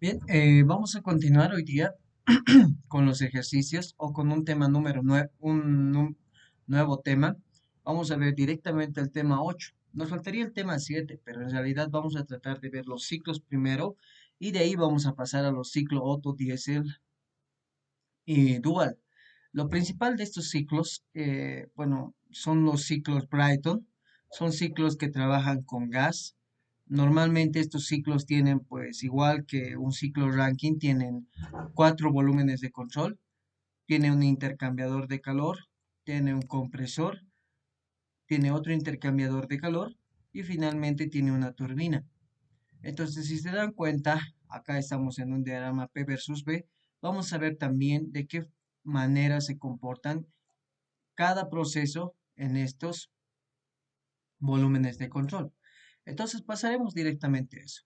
Bien, vamos a continuar hoy día con los ejercicios o con un tema nuevo tema. Vamos a ver directamente el tema 8. Nos faltaría el tema 7, pero en realidad vamos a tratar de ver los ciclos primero y de ahí vamos a pasar a los ciclos Otto, Diesel y Dual. Lo principal de estos ciclos, bueno, son los ciclos Brighton. Son ciclos que trabajan con gas. Normalmente estos ciclos tienen, pues, igual que un ciclo Rankine, tienen cuatro volúmenes de control, tiene un intercambiador de calor, tiene un compresor, tiene otro intercambiador de calor y finalmente tiene una turbina. Entonces, si se dan cuenta, acá estamos en un diagrama P versus B. Vamos a ver también de qué manera se comportan cada proceso en estos volúmenes de control. Entonces, pasaremos directamente a eso.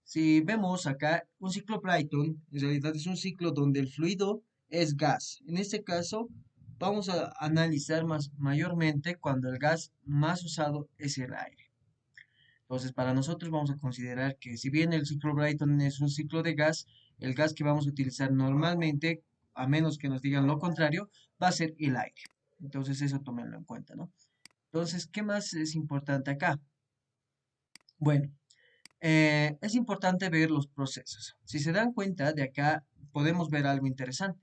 Si vemos acá, un ciclo Brighton, en realidad es un ciclo donde el fluido es gas. En este caso, vamos a analizar mayormente cuando el gas más usado es el aire. Entonces, para nosotros vamos a considerar que si bien el ciclo Brighton es un ciclo de gas, el gas que vamos a utilizar normalmente, a menos que nos digan lo contrario, va a ser el aire. Entonces, eso tómenlo en cuenta, ¿no? Entonces, ¿qué más es importante acá? Bueno, es importante ver los procesos. Si se dan cuenta, de acá podemos ver algo interesante,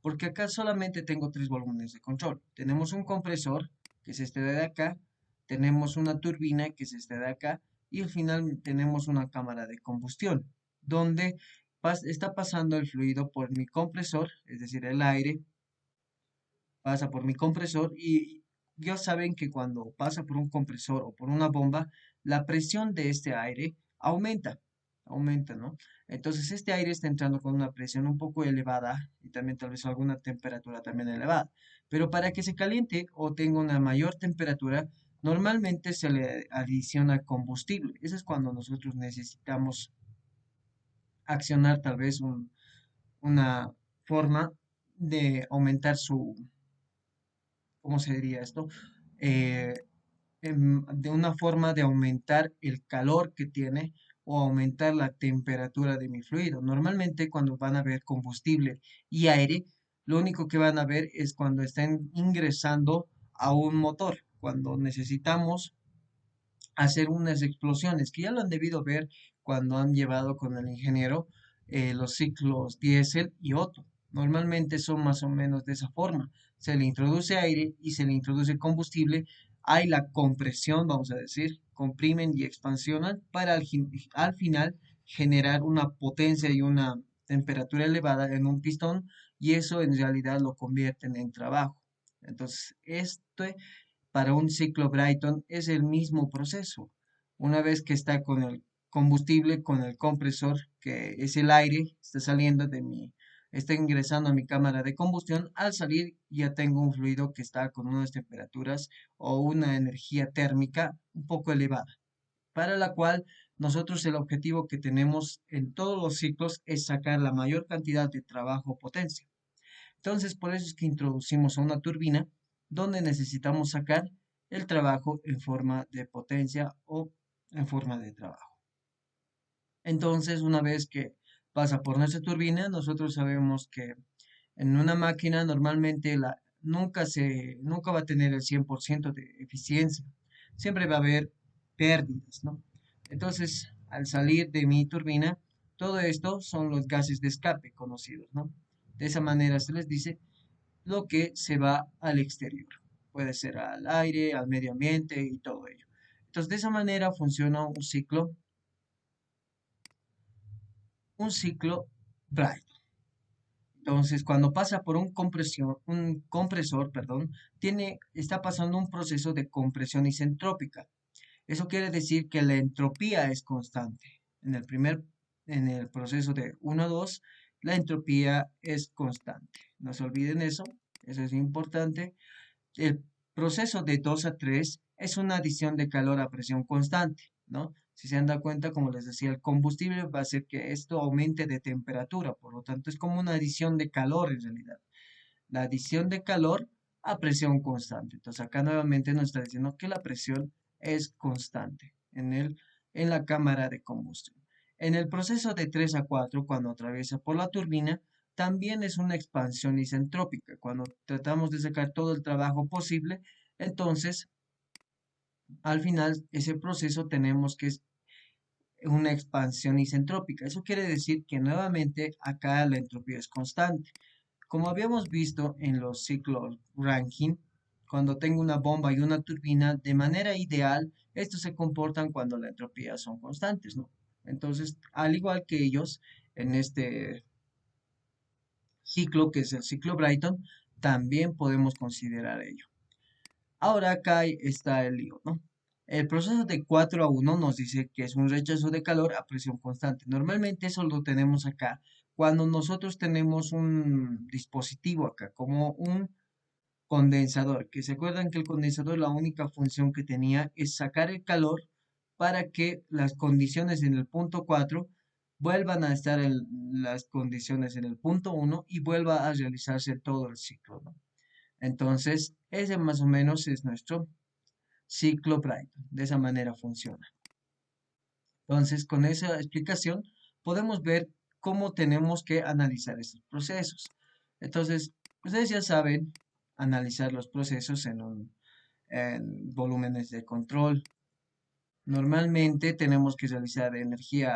porque acá solamente tengo tres volúmenes de control. Tenemos un compresor, que es este de acá, tenemos una turbina, que es este de acá, y al final tenemos una cámara de combustión, donde está pasando el fluido por mi compresor, es decir, el aire, pasa por mi compresor y ya saben que cuando pasa por un compresor o por una bomba, la presión de este aire aumenta, ¿no? Entonces este aire está entrando con una presión un poco elevada y también tal vez alguna temperatura también elevada. Pero para que se caliente o tenga una mayor temperatura, normalmente se le adiciona combustible. Eso es cuando nosotros necesitamos accionar tal vez una forma de aumentar su, ¿cómo se diría esto? Eh, de una forma de aumentar el calor que tiene o aumentar la temperatura de mi fluido. Normalmente cuando van a ver combustible y aire, lo único que van a ver es cuando están ingresando a un motor, cuando necesitamos hacer unas explosiones, que ya lo han debido ver cuando han llevado con el ingeniero los ciclos diésel y Otto. Normalmente son más o menos de esa forma. Se le introduce aire y se le introduce combustible. Hay la compresión, vamos a decir, comprimen y expansionan para al final generar una potencia y una temperatura elevada en un pistón y eso en realidad lo convierten en trabajo. Entonces, para un ciclo Brighton es el mismo proceso. Una vez que está con el combustible, con el compresor, que es el aire, está ingresando a mi cámara de combustión, al salir ya tengo un fluido que está con unas temperaturas o una energía térmica un poco elevada, para la cual nosotros el objetivo que tenemos en todos los ciclos es sacar la mayor cantidad de trabajo o potencia. Entonces, por eso es que introducimos a una turbina donde necesitamos sacar el trabajo en forma de potencia o en forma de trabajo. Entonces, una vez que pasa por nuestra turbina, nosotros sabemos que en una máquina normalmente nunca va a tener el 100% de eficiencia. Siempre va a haber pérdidas, ¿no? Entonces, al salir de mi turbina, todo esto son los gases de escape conocidos, ¿no? De esa manera se les dice lo que se va al exterior. Puede ser al aire, al medio ambiente y todo ello. Entonces, de esa manera funciona un ciclo Bright. Entonces, cuando pasa por un compresor, perdón, está pasando un proceso de compresión isentrópica. Eso quiere decir que la entropía es constante. En el proceso de 1 a 2, la entropía es constante. No se olviden eso es importante. El proceso de 2 a 3 es una adición de calor a presión constante, ¿no? Si se han dado cuenta, como les decía, el combustible va a hacer que esto aumente de temperatura, por lo tanto es como una adición de calor en realidad. La adición de calor a presión constante. Entonces acá nuevamente nos está diciendo que la presión es constante en la cámara de combustión. En el proceso de 3 a 4, cuando atraviesa por la turbina, también es una expansión isentrópica. Cuando tratamos de sacar todo el trabajo posible, entonces al final ese proceso tenemos que es una expansión isentrópica. Eso quiere decir que nuevamente acá la entropía es constante. Como habíamos visto en los ciclos Rankine, cuando tengo una bomba y una turbina, de manera ideal, estos se comportan cuando la entropía son constantes, ¿no? Entonces, al igual que ellos, en este ciclo, que es el ciclo Brighton, también podemos considerar ello. Ahora acá está el lío, ¿no? El proceso de 4 a 1 nos dice que es un rechazo de calor a presión constante. Normalmente eso lo tenemos acá cuando nosotros tenemos un dispositivo acá, como un condensador, que se acuerdan que el condensador la única función que tenía es sacar el calor para que las condiciones en el punto 4 vuelvan a estar en las condiciones en el punto 1 y vuelva a realizarse todo el ciclo, ¿no? Entonces, ese más o menos es nuestro ciclo Brighton. De esa manera funciona. Entonces, con esa explicación, podemos ver cómo tenemos que analizar estos procesos. Entonces, ustedes ya saben analizar los procesos en volúmenes de control. Normalmente tenemos que realizar energía,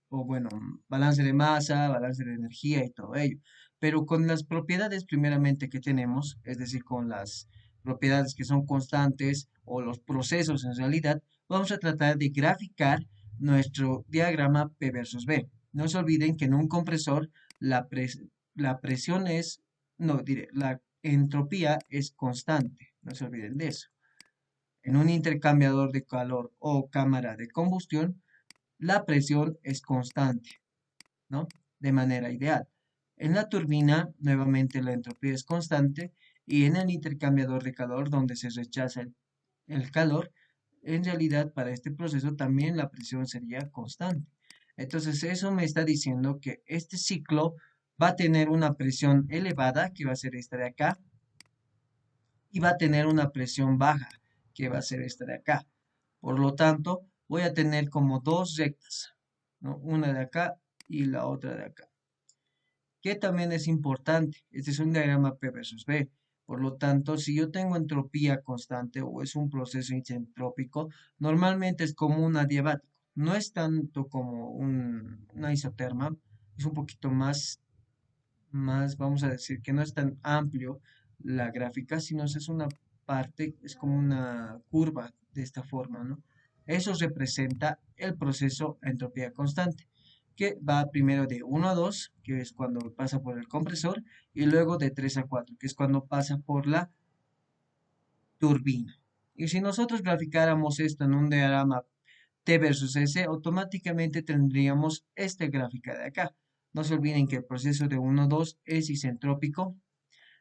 o bueno, balance de masa, balance de energía y todo ello. Pero con las propiedades primeramente que tenemos, es decir, con las propiedades que son constantes o los procesos en realidad, vamos a tratar de graficar nuestro diagrama P versus B. No se olviden que en un compresor la presión es, no, diré, la entropía es constante. No se olviden de eso. En un intercambiador de calor o cámara de combustión, la presión es constante, ¿no? De manera ideal. En la turbina, nuevamente la entropía es constante y en el intercambiador de calor, donde se rechaza el calor, en realidad para este proceso también la presión sería constante. Entonces eso me está diciendo que este ciclo va a tener una presión elevada, que va a ser esta de acá, y va a tener una presión baja, que va a ser esta de acá. Por lo tanto, voy a tener como dos rectas, ¿no? Una de acá y la otra de acá. Que también es importante, este es un diagrama P versus B. Por lo tanto, si yo tengo entropía constante o es un proceso isentrópico, normalmente es como un adiabático. No es tanto como una isoterma, es un poquito más, vamos a decir que no es tan amplio la gráfica, sino es una parte, es como una curva de esta forma, ¿no? Eso representa el proceso a entropía constante, que va primero de 1 a 2, que es cuando pasa por el compresor, y luego de 3 a 4, que es cuando pasa por la turbina. Y si nosotros graficáramos esto en un diagrama T versus S, automáticamente tendríamos esta gráfica de acá. No se olviden que el proceso de 1 a 2 es isentrópico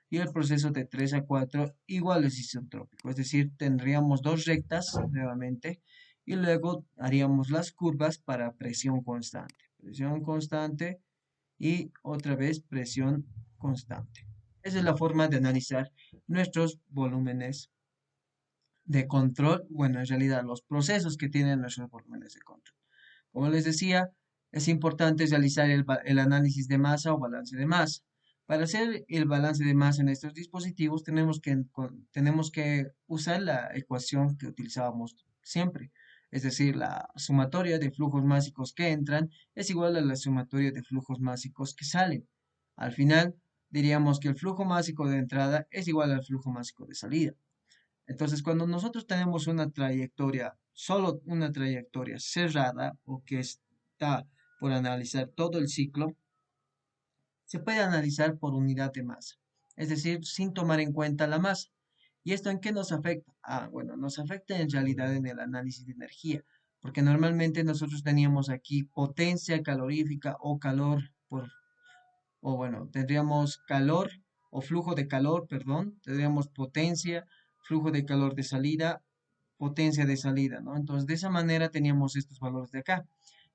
y el proceso de 3 a 4 igual es isentrópico. Es decir, tendríamos dos rectas nuevamente y luego haríamos las curvas para presión constante. Presión constante y otra vez presión constante. Esa es la forma de analizar nuestros volúmenes de control, bueno, en realidad los procesos que tienen nuestros volúmenes de control. Como les decía, es importante realizar el análisis de masa o balance de masa. Para hacer el balance de masa en estos dispositivos tenemos que usar la ecuación que utilizábamos siempre. Es decir, la sumatoria de flujos másicos que entran es igual a la sumatoria de flujos másicos que salen. Al final, diríamos que el flujo másico de entrada es igual al flujo másico de salida. Entonces, cuando nosotros tenemos una trayectoria, solo una trayectoria cerrada o que está por analizar todo el ciclo, se puede analizar por unidad de masa, es decir, sin tomar en cuenta la masa. ¿Y esto en qué nos afecta? Ah, bueno, nos afecta en realidad en el análisis de energía, porque normalmente nosotros teníamos aquí potencia calorífica o calor o bueno, tendríamos calor o flujo de calor, perdón, tendríamos potencia, flujo de calor de salida, potencia de salida, ¿no? Entonces, de esa manera teníamos estos valores de acá.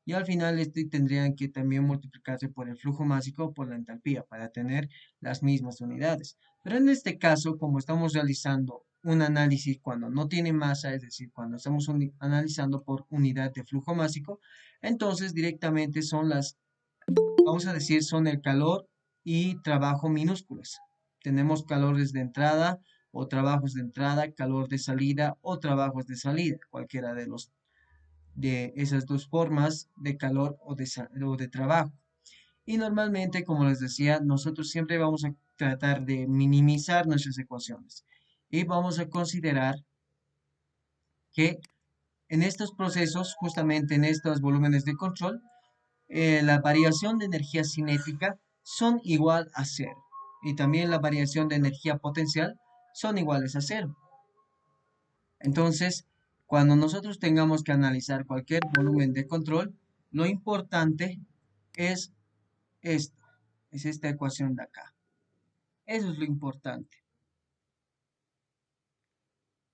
Y al final este tendrían que también multiplicarse por el flujo másico o por la entalpía para tener las mismas unidades. Pero en este caso, como estamos realizando un análisis cuando no tiene masa, es decir, cuando estamos analizando por unidad de flujo másico, entonces directamente son vamos a decir, son el calor y trabajo minúsculas. Tenemos calores de entrada o trabajos de entrada, calor de salida o trabajos de salida, cualquiera de esas dos formas de calor o de trabajo. Y normalmente, como les decía, nosotros siempre vamos a tratar de minimizar nuestras ecuaciones y vamos a considerar que en estos procesos, justamente en estos volúmenes de control, la variación de energía cinética son igual a cero. Y también la variación de energía potencial son iguales a cero. Entonces, cuando nosotros tengamos que analizar cualquier volumen de control, lo importante es esto, es esta ecuación de acá. Eso es lo importante.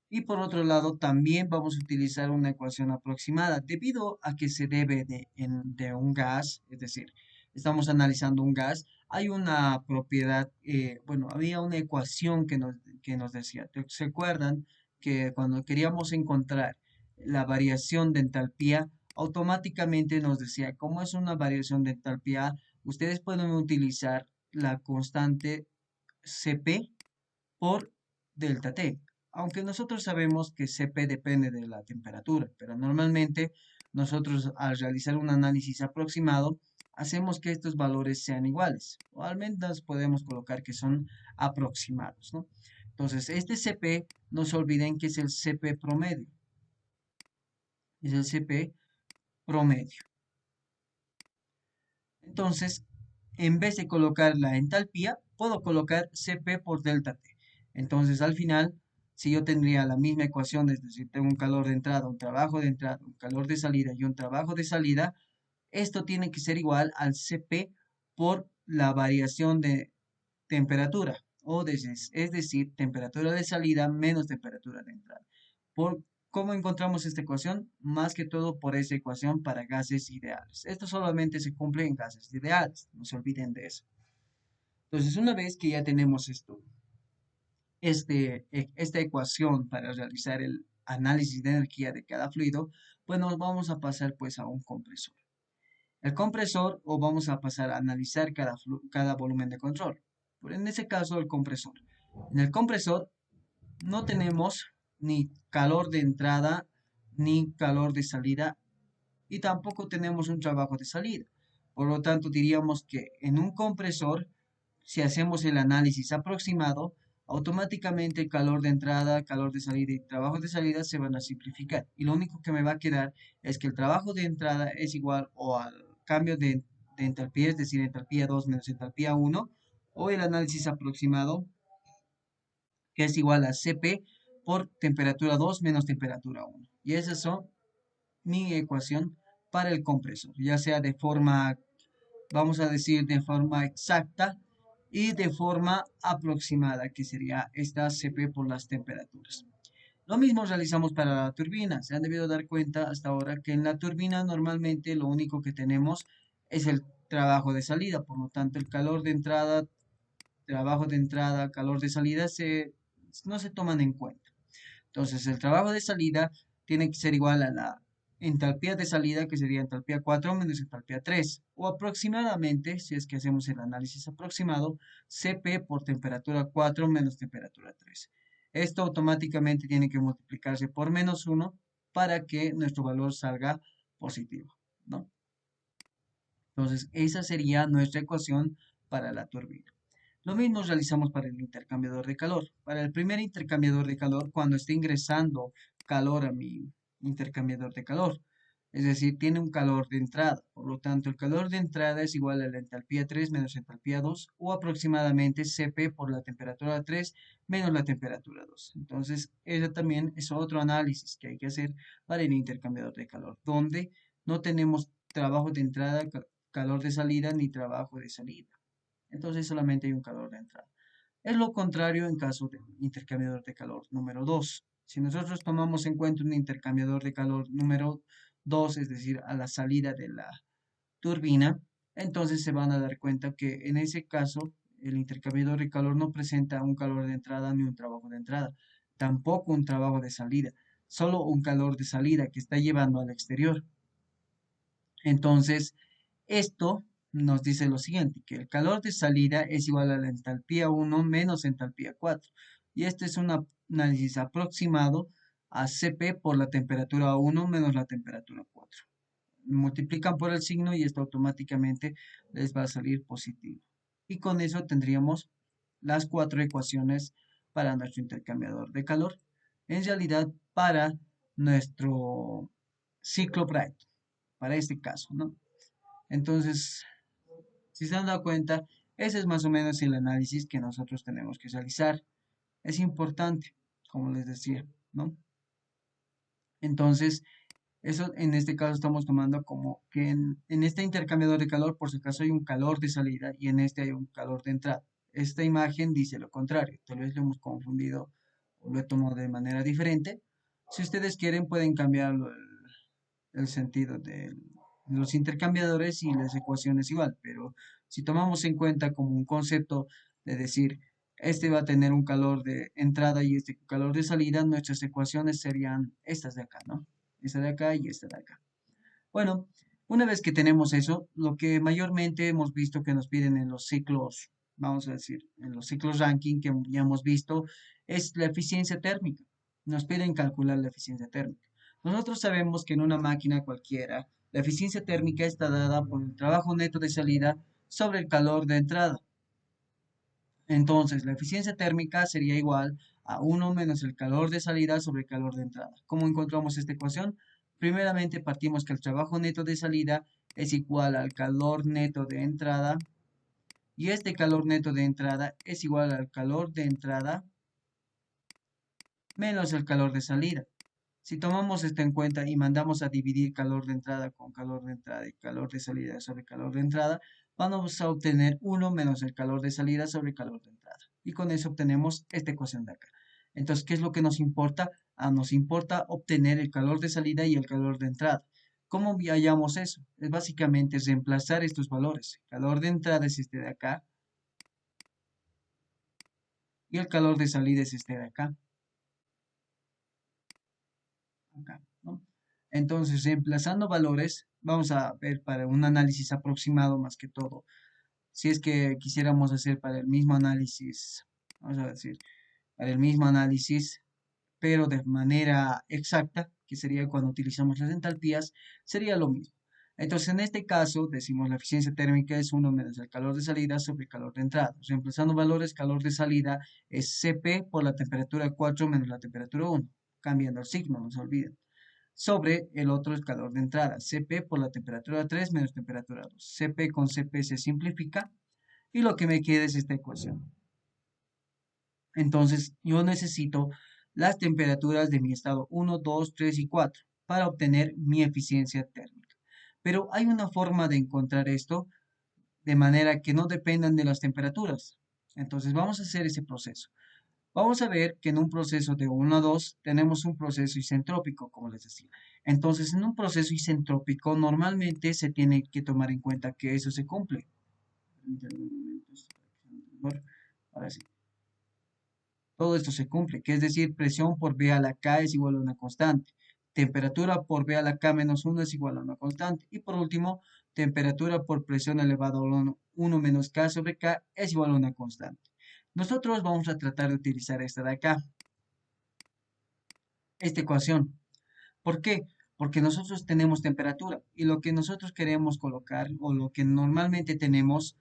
Y por otro lado, también vamos a utilizar una ecuación aproximada debido a que se debe de un gas, es decir, estamos analizando un gas, hay una propiedad, bueno, había una ecuación que nos decía, ¿se acuerdan que cuando queríamos encontrar la variación de entalpía, automáticamente nos decía, como es una variación de entalpía, ustedes pueden utilizar la constante Cp por delta T? Aunque nosotros sabemos que Cp depende de la temperatura, pero normalmente nosotros al realizar un análisis aproximado hacemos que estos valores sean iguales, o al menos podemos colocar que son aproximados, ¿no? Entonces, este Cp, no se olviden que es el Cp promedio, es el Cp promedio. Entonces, en vez de colocar la entalpía, puedo colocar Cp por delta T. Entonces, al final, si yo tendría la misma ecuación, es decir, tengo un calor de entrada, un trabajo de entrada, un calor de salida y un trabajo de salida, esto tiene que ser igual al Cp por la variación de temperatura, es decir, temperatura de salida menos temperatura de entrada. ¿Cómo encontramos esta ecuación? Más que todo por esa ecuación para gases ideales. Esto solamente se cumple en gases ideales, no se olviden de eso. Entonces, una vez que ya tenemos esta ecuación para realizar el análisis de energía de cada fluido, pues nos vamos a pasar pues a un compresor. El compresor, o vamos a pasar a analizar cada volumen de control. En ese caso, el compresor. En el compresor no tenemos ni calor de entrada ni calor de salida y tampoco tenemos un trabajo de salida. Por lo tanto, diríamos que en un compresor, si hacemos el análisis aproximado, automáticamente el calor de entrada, calor de salida y trabajo de salida se van a simplificar. Y lo único que me va a quedar es que el trabajo de entrada es igual o al cambio de entalpía, es decir, entalpía 2 menos entalpía 1, o el análisis aproximado, que es igual a Cp por temperatura 2 menos temperatura 1. Y esas son mi ecuación para el compresor, ya sea de forma, vamos a decir, de forma exacta y de forma aproximada, que sería esta Cp por las temperaturas. Lo mismo realizamos para la turbina. Se han debido dar cuenta hasta ahora que en la turbina normalmente lo único que tenemos es el trabajo de salida, por lo tanto el calor de entrada, trabajo de entrada, calor de salida no se toman en cuenta. Entonces, el trabajo de salida tiene que ser igual a la entalpía de salida, que sería entalpía 4 menos entalpía 3, o aproximadamente, si es que hacemos el análisis aproximado, Cp por temperatura 4 menos temperatura 3. Esto automáticamente tiene que multiplicarse por menos 1 para que nuestro valor salga positivo, ¿no? Entonces, esa sería nuestra ecuación para la turbina. Lo mismo realizamos para el intercambiador de calor. Para el primer intercambiador de calor, cuando esté ingresando calor a mi intercambiador de calor, es decir, tiene un calor de entrada. Por lo tanto, el calor de entrada es igual a la entalpía 3 menos entalpía 2 o aproximadamente Cp por la temperatura 3 menos la temperatura 2. Entonces, ese también es otro análisis que hay que hacer para el intercambiador de calor, donde no tenemos trabajo de entrada, calor de salida ni trabajo de salida. Entonces solamente hay un calor de entrada. Es lo contrario en caso de intercambiador de calor número 2. Si nosotros tomamos en cuenta un intercambiador de calor número 2, es decir, a la salida de la turbina, entonces se van a dar cuenta que en ese caso el intercambiador de calor no presenta un calor de entrada ni un trabajo de entrada. tampoco un trabajo de salida, solo un calor de salida que está llevando al exterior. Entonces, esto nos dice lo siguiente, que el calor de salida es igual a la entalpía 1 menos entalpía 4. Y este es un análisis aproximado a Cp por la temperatura 1 menos la temperatura 4. Multiplican por el signo y esto automáticamente les va a salir positivo. Y con eso tendríamos las cuatro ecuaciones para nuestro intercambiador de calor. En realidad, para nuestro ciclo Bright, para este caso, ¿no? Entonces, si se han dado cuenta, ese es más o menos el análisis que nosotros tenemos que realizar. Es importante, como les decía, ¿no? Entonces, eso en este caso estamos tomando como que en este intercambiador de calor, por si acaso hay un calor de salida y en este hay un calor de entrada. Esta imagen dice lo contrario, tal vez lo hemos confundido o lo he tomado de manera diferente. Si ustedes quieren, pueden cambiar el sentido de los intercambiadores y las ecuaciones igual, pero si tomamos en cuenta como un concepto de decir, este va a tener un calor de entrada y este calor de salida, nuestras ecuaciones serían estas de acá, ¿no? Esta de acá y esta de acá. Bueno, una vez que tenemos eso, lo que mayormente hemos visto que nos piden en los ciclos, vamos a decir, en los ciclos ranking que ya hemos visto, es la eficiencia térmica. Nos piden calcular la eficiencia térmica. Nosotros sabemos que en una máquina cualquiera, la eficiencia térmica está dada por el trabajo neto de salida sobre el calor de entrada. Entonces, la eficiencia térmica sería igual a 1 menos el calor de salida sobre el calor de entrada. ¿Cómo encontramos esta ecuación? Primeramente, partimos que el trabajo neto de salida es igual al calor neto de entrada y este calor neto de entrada es igual al calor de entrada menos el calor de salida. Si tomamos esto en cuenta y mandamos a dividir calor de entrada con calor de entrada y calor de salida sobre calor de entrada, vamos a obtener 1 menos el calor de salida sobre calor de entrada. Y con eso obtenemos esta ecuación de acá. Entonces, ¿qué es lo que nos importa? Nos importa obtener el calor de salida y el calor de entrada. ¿Cómo hallamos eso? Es básicamente reemplazar estos valores. El calor de entrada es este de acá y el calor de salida es este de acá. Acá, ¿no? Entonces, reemplazando valores, vamos a ver para un análisis aproximado más que todo. Si es que quisiéramos hacer para el mismo análisis, vamos a decir, para el mismo análisis, pero de manera exacta, que sería cuando utilizamos las entalpías, sería lo mismo. Entonces, en este caso, decimos la eficiencia térmica es 1 menos el calor de salida sobre el calor de entrada. Reemplazando valores, calor de salida es Cp por la temperatura 4 menos la temperatura 1, cambiando el signo, no se olviden sobre el otro es calor de entrada, Cp por la temperatura 3 menos temperatura 2. Cp con Cp se simplifica y lo que me queda es esta ecuación. Entonces, yo necesito las temperaturas de mi estado 1, 2, 3 y 4 para obtener mi eficiencia térmica. Pero hay una forma de encontrar esto de manera que no dependan de las temperaturas. Entonces, vamos a hacer ese proceso. Vamos a ver que en un proceso de 1 a 2 tenemos un proceso isentrópico, como les decía. Entonces, en un proceso isentrópico normalmente se tiene que tomar en cuenta que eso se cumple. Ahora sí, todo esto se cumple, que es decir, presión por V a la K es igual a una constante. Temperatura por V a la K menos 1 es igual a una constante. Y por último, temperatura por presión elevada a 1 menos K sobre K es igual a una constante. Nosotros vamos a tratar de utilizar esta de acá, esta ecuación. ¿Por qué? Porque nosotros tenemos temperatura y lo que nosotros queremos colocar o lo que normalmente tenemos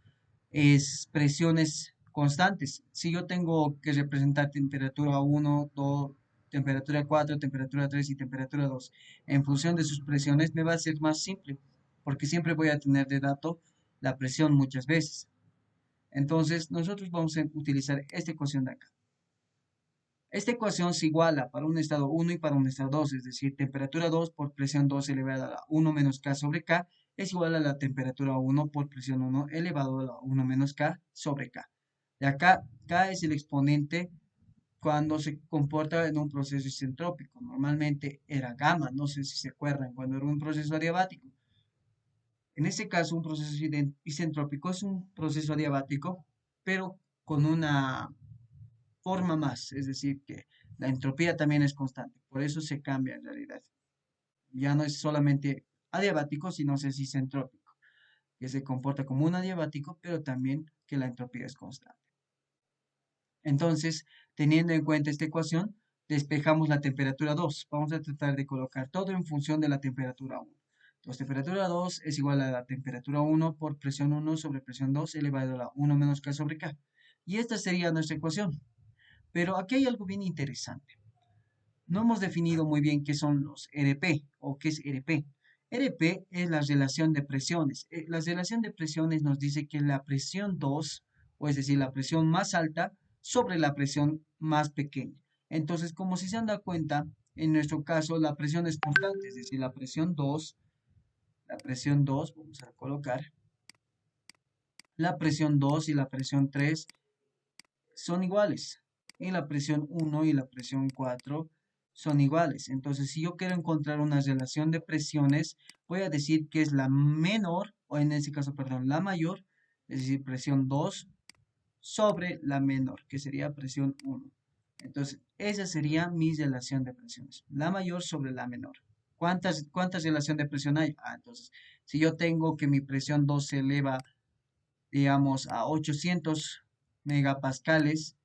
es presiones constantes. Si yo tengo que representar temperatura 1, 2, temperatura 4, temperatura 3 y temperatura 2 en función de sus presiones, me va a ser más simple porque siempre voy a tener de dato la presión muchas veces. Entonces, nosotros vamos a utilizar esta ecuación de acá. Esta ecuación se iguala para un estado 1 y para un estado 2, es decir, temperatura 2 por presión 2 elevada a la 1 menos K sobre K es igual a la temperatura 1 por presión 1 elevado a la 1 menos K sobre K. Y acá K es el exponente cuando se comporta en un proceso isentrópico. Normalmente era gamma, no sé si se acuerdan, cuando era un proceso adiabático. En este caso, un proceso isentrópico es un proceso adiabático, pero con una forma más, es decir, que La entropía también es constante, por eso se cambia en realidad. Ya no es solamente adiabático, sino es entrópico, que se comporta como un adiabático, pero también que la entropía es constante. Entonces, teniendo en cuenta esta ecuación, despejamos la temperatura 2. Vamos a tratar de colocar todo en función de la temperatura 1. Entonces, temperatura 2 es igual a la temperatura 1 por presión 1 sobre presión 2 elevado a la 1 menos K sobre K. Y esta sería nuestra ecuación. Pero aquí hay algo bien interesante. No hemos definido muy bien qué son los RP o qué es RP. RP es la relación de presiones. La relación de presiones nos dice que la presión 2, o es decir, la presión más alta sobre la presión más pequeña. Entonces, como si se han dado cuenta, en nuestro caso la presión es constante, es decir, la presión 2, vamos a colocar, la presión 2 y la presión 3 son iguales. Y la presión 1 y la presión 4 son iguales. Entonces, si yo quiero encontrar una relación de presiones, voy a decir que es la menor, o en este caso, perdón, la mayor, es decir, presión 2 sobre la menor, que sería presión 1. Entonces, esa sería mi relación de presiones. La mayor sobre la menor. ¿Cuántas relación de presión hay? Entonces, si yo tengo que mi presión 2 se eleva, digamos, a 800 megapascales,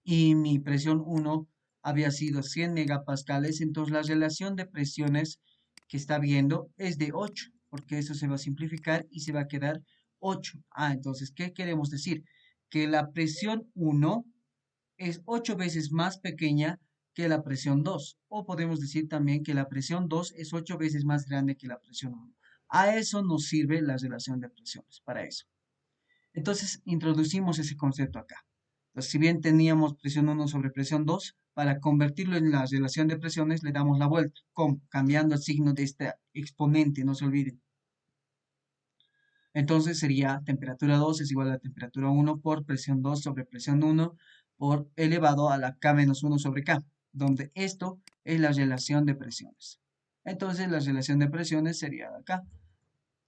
y mi presión 1 había sido 100 megapascales, entonces la relación de presiones que está viendo es de 8, porque eso se va a simplificar y se va a quedar 8. Entonces, ¿qué queremos decir? Que la presión 1 es 8 veces más pequeña que la presión 2, o podemos decir también que la presión 2 es 8 veces más grande que la presión 1. A eso nos sirve la relación de presiones, para eso. Entonces, introducimos ese concepto acá. Entonces, si bien teníamos presión 1 sobre presión 2, para convertirlo en la relación de presiones le damos la vuelta, cambiando el signo de este exponente, no se olviden. Entonces sería temperatura 2 es igual a temperatura 1 por presión 2 sobre presión 1 por elevado a la K menos 1 sobre K, donde esto es la relación de presiones. Entonces la relación de presiones sería acá.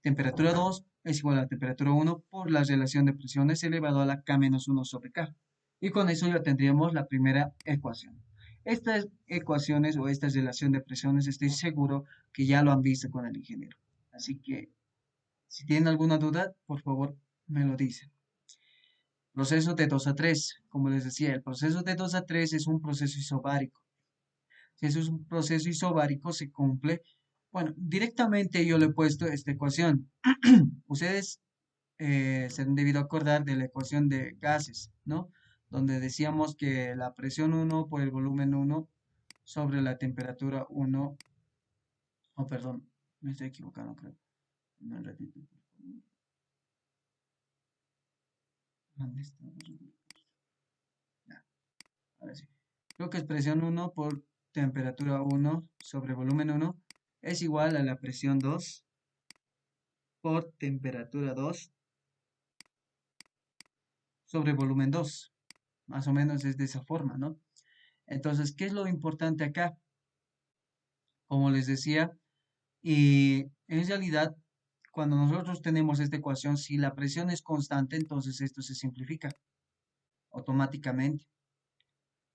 Temperatura 2 es igual a temperatura 1 por la relación de presiones elevado a la K menos 1 sobre K. Y con eso ya tendríamos la primera ecuación. Estas ecuaciones o esta relación de presiones estoy seguro que ya lo han visto con el ingeniero. Así que si tienen alguna duda, por favor me lo dicen. Proceso de 2 a 3. Como les decía, el proceso de 2 a 3 es un proceso isobárico. Si eso es un proceso isobárico, se cumple. Bueno, directamente yo le he puesto esta ecuación. Ustedes se han debido acordar de la ecuación de gases, ¿no? Donde decíamos que la presión 1 por el volumen 1 sobre la temperatura 1, oh, perdón, me estoy equivocando, creo. Un ratito, por favor. ¿Dónde está? Ya, ahora sí. Creo que es presión 1 por temperatura 1 sobre volumen 1 es igual a la presión 2 por temperatura 2 sobre volumen 2. Más o menos es de esa forma, ¿no? Entonces, ¿qué es lo importante acá? Como les decía, y en realidad, cuando nosotros tenemos esta ecuación, si la presión es constante, entonces esto se simplifica automáticamente.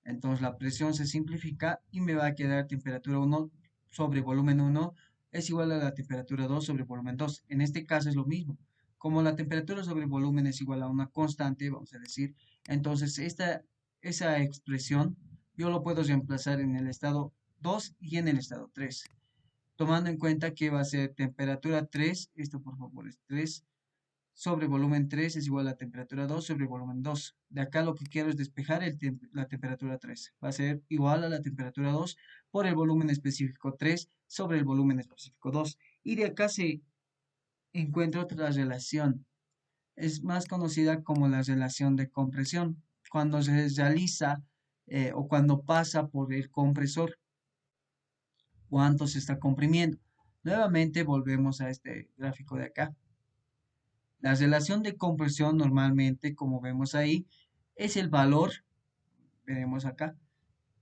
Entonces la presión se simplifica y me va a quedar temperatura 1 sobre volumen 1 es igual a la temperatura 2 sobre volumen 2. En este caso es lo mismo. Como la temperatura sobre volumen es igual a una constante, vamos a decir, entonces esa expresión yo lo puedo reemplazar en el estado 2 y en el estado 3, tomando en cuenta que va a ser temperatura 3, esto por favor es 3, sobre volumen 3 es igual a temperatura 2 sobre volumen 2. De acá lo que quiero es despejar la temperatura 3. Va a ser igual a la temperatura 2 por el volumen específico 3 sobre el volumen específico 2. Y de acá se encuentra otra relación. Es más conocida como la relación de compresión. Cuando se realiza o cuando pasa por el compresor, cuánto se está comprimiendo. Nuevamente volvemos a este gráfico de acá. La relación de compresión normalmente, como vemos ahí, es el valor, veremos acá,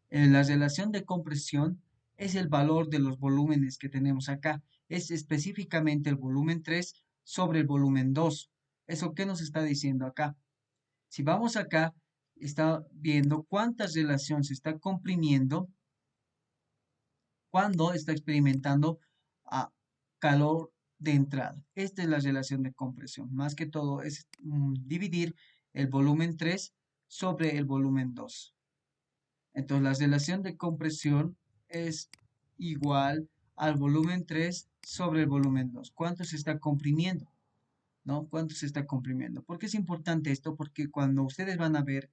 la relación de compresión es el valor de los volúmenes que tenemos acá. Es específicamente el volumen 3 sobre el volumen 2. ¿Eso qué nos está diciendo acá? Si vamos acá, está viendo cuánta relación se está comprimiendo cuando está experimentando a calor de entrada. Esta es la relación de compresión. Más que todo es dividir el volumen 3 sobre el volumen 2. Entonces la relación de compresión es igual al volumen 3 sobre el volumen 2. ¿Cuánto se está comprimiendo? ¿No? ¿Cuánto se está comprimiendo? ¿Por qué es importante esto? Porque cuando ustedes van a ver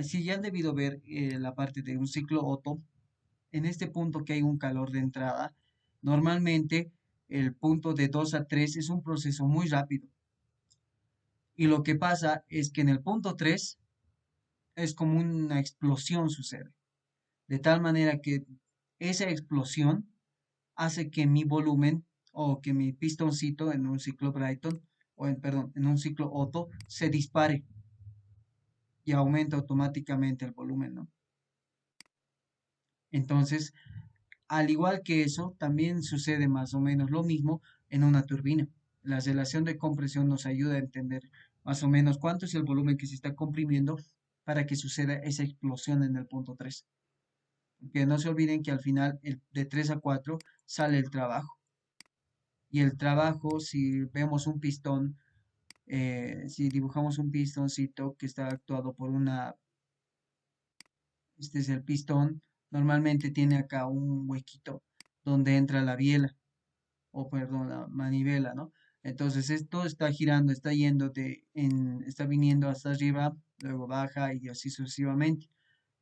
si ya han debido ver la parte de un ciclo Otto, en este punto que hay un calor de entrada, normalmente el punto de 2 a 3 es un proceso muy rápido. Y lo que pasa es que en el punto 3 es como una explosión sucede. De tal manera que esa explosión hace que mi volumen o que mi pistoncito en un ciclo Brighton, perdón, en un ciclo Otto, se dispare y aumenta automáticamente el volumen, ¿no? Entonces, al igual que eso, también sucede más o menos lo mismo en una turbina. La relación de compresión nos ayuda a entender más o menos cuánto es el volumen que se está comprimiendo para que suceda esa explosión en el punto 3. Que no se olviden que al final de 3 a 4 sale el trabajo. Y el trabajo, si vemos un pistón, si dibujamos un pistoncito que está actuado por este es el pistón, normalmente tiene acá un huequito donde entra la biela, o perdón, la manivela, ¿no? Entonces esto está girando, está está viniendo hasta arriba, luego baja y así sucesivamente.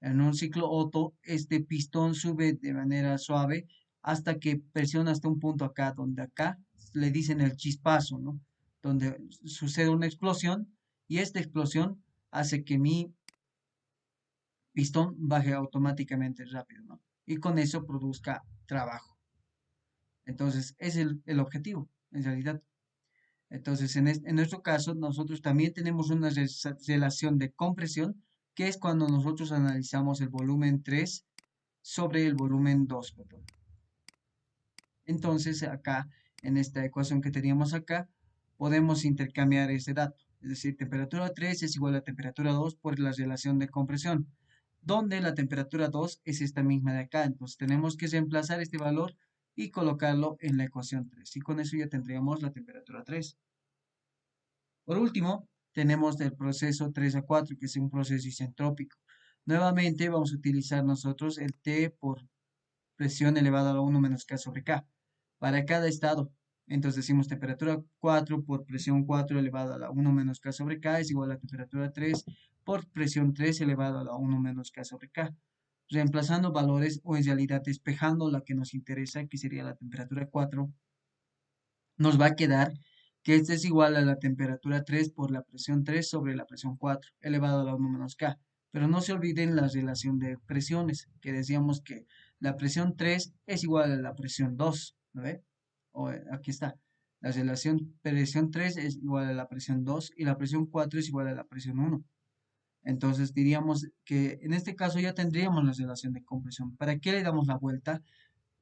En un ciclo Otto, este pistón sube de manera suave hasta que presiona hasta un punto acá, donde acá le dicen el chispazo, ¿no? Donde sucede una explosión y esta explosión hace que mi pistón baje automáticamente rápido, ¿no? Y con eso produzca trabajo. Entonces, es el objetivo, en realidad. Entonces, en nuestro caso, nosotros también tenemos una relación de compresión, que es cuando nosotros analizamos el volumen 3 sobre el volumen 2, perdón. Entonces, acá, en esta ecuación que teníamos acá, podemos intercambiar ese dato. Es decir, temperatura 3 es igual a temperatura 2 por la relación de compresión, donde la temperatura 2 es esta misma de acá. Entonces, tenemos que reemplazar este valor y colocarlo en la ecuación 3. Y con eso ya tendríamos la temperatura 3. Por último, tenemos el proceso 3 a 4, que es un proceso isentrópico. Nuevamente vamos a utilizar nosotros el T por presión elevada a la 1 menos K sobre K para cada estado. Entonces decimos temperatura 4 por presión 4 elevada a la 1 menos K sobre K es igual a temperatura 3 por presión 3 elevada a la 1 menos K sobre K. Reemplazando valores o en realidad despejando la que nos interesa, que sería la temperatura 4, nos va a quedar que este es igual a la temperatura 3 por la presión 3 sobre la presión 4 elevado a la 1 menos K. Pero no se olviden la relación de presiones, que decíamos que la presión 3 es igual a la presión 2, ¿no ve? Aquí está. La relación presión 3 es igual a la presión 2 y la presión 4 es igual a la presión 1. Entonces diríamos que en este caso ya tendríamos la relación de compresión. ¿Para qué le damos la vuelta?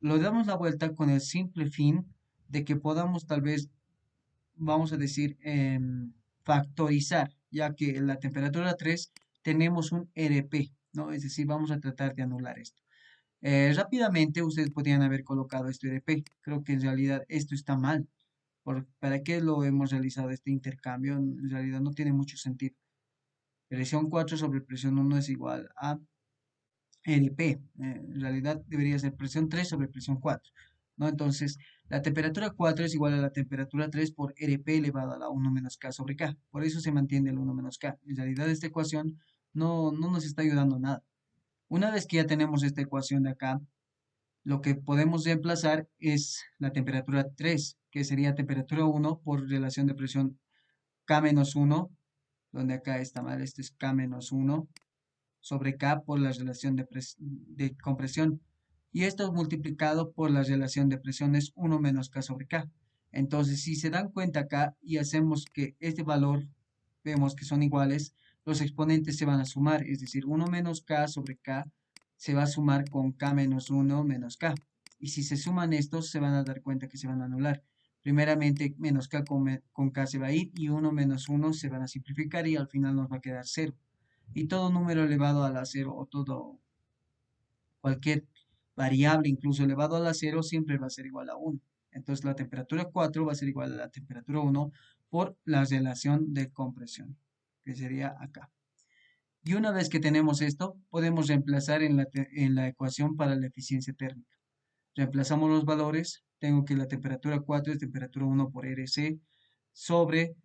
Lo damos la vuelta con el simple fin de que podamos tal vez, vamos a decir, factorizar, ya que en la temperatura 3 tenemos un RP, ¿no? Es decir, vamos a tratar de anular esto. Rápidamente ustedes podrían haber colocado este RP. Creo que en realidad esto está mal. ¿Para qué lo hemos realizado este intercambio? En realidad no tiene mucho sentido. Presión 4 sobre presión 1 es igual a RP. En realidad debería ser presión 3 sobre presión 4, ¿no? Entonces, la temperatura 4 es igual a la temperatura 3 por RP elevado a la 1 menos K sobre K. Por eso se mantiene el 1 menos K. En realidad esta ecuación no nos está ayudando a nada. Una vez que ya tenemos esta ecuación de acá, lo que podemos reemplazar es la temperatura 3, que sería temperatura 1 por relación de presión K menos 1, donde acá está mal, este es K menos 1 sobre K por la relación de compresión. Y esto multiplicado por la relación de presiones 1 menos K sobre K. Entonces, si se dan cuenta acá y hacemos que este valor, vemos que son iguales, los exponentes se van a sumar, es decir, 1 menos K sobre K se va a sumar con K menos 1 menos K. Y si se suman estos, se van a dar cuenta que se van a anular. Primeramente, menos K con K se va a ir y 1 menos 1 se van a simplificar y al final nos va a quedar 0. y todo número elevado a la cero o todo cualquier variable incluso elevado a la cero siempre va a ser igual a uno. Entonces la temperatura 4 va a ser igual a la temperatura uno por la relación de compresión, que sería acá. Y una vez que tenemos esto, podemos reemplazar en la ecuación para la eficiencia térmica. Reemplazamos los valores. Tengo que la temperatura 4 es temperatura 1 por RC sobre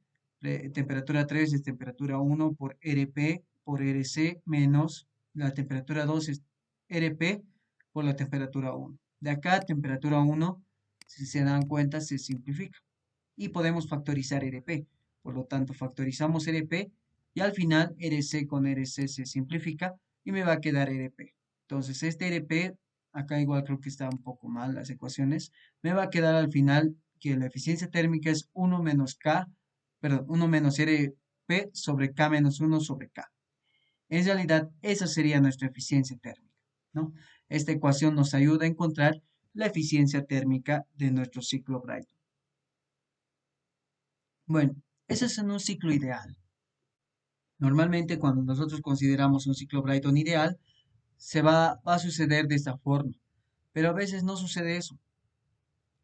temperatura 3 es temperatura 1 por RP por RC menos la temperatura 2 es RP por la temperatura 1. De acá, temperatura 1, si se dan cuenta, se simplifica. Y podemos factorizar RP. Por lo tanto, factorizamos RP y al final RC con RC se simplifica y me va a quedar RP. Entonces, este RP, acá igual creo que está un poco mal las ecuaciones, me va a quedar al final que la eficiencia térmica es 1 menos K, perdón, 1 menos RP sobre K menos 1 sobre K. En realidad, esa sería nuestra eficiencia térmica, ¿no? Esta ecuación nos ayuda a encontrar la eficiencia térmica de nuestro ciclo Brayton. Bueno, ese es en un ciclo ideal. Normalmente, cuando nosotros consideramos un ciclo Brayton ideal, va a suceder de esta forma, pero a veces no sucede eso.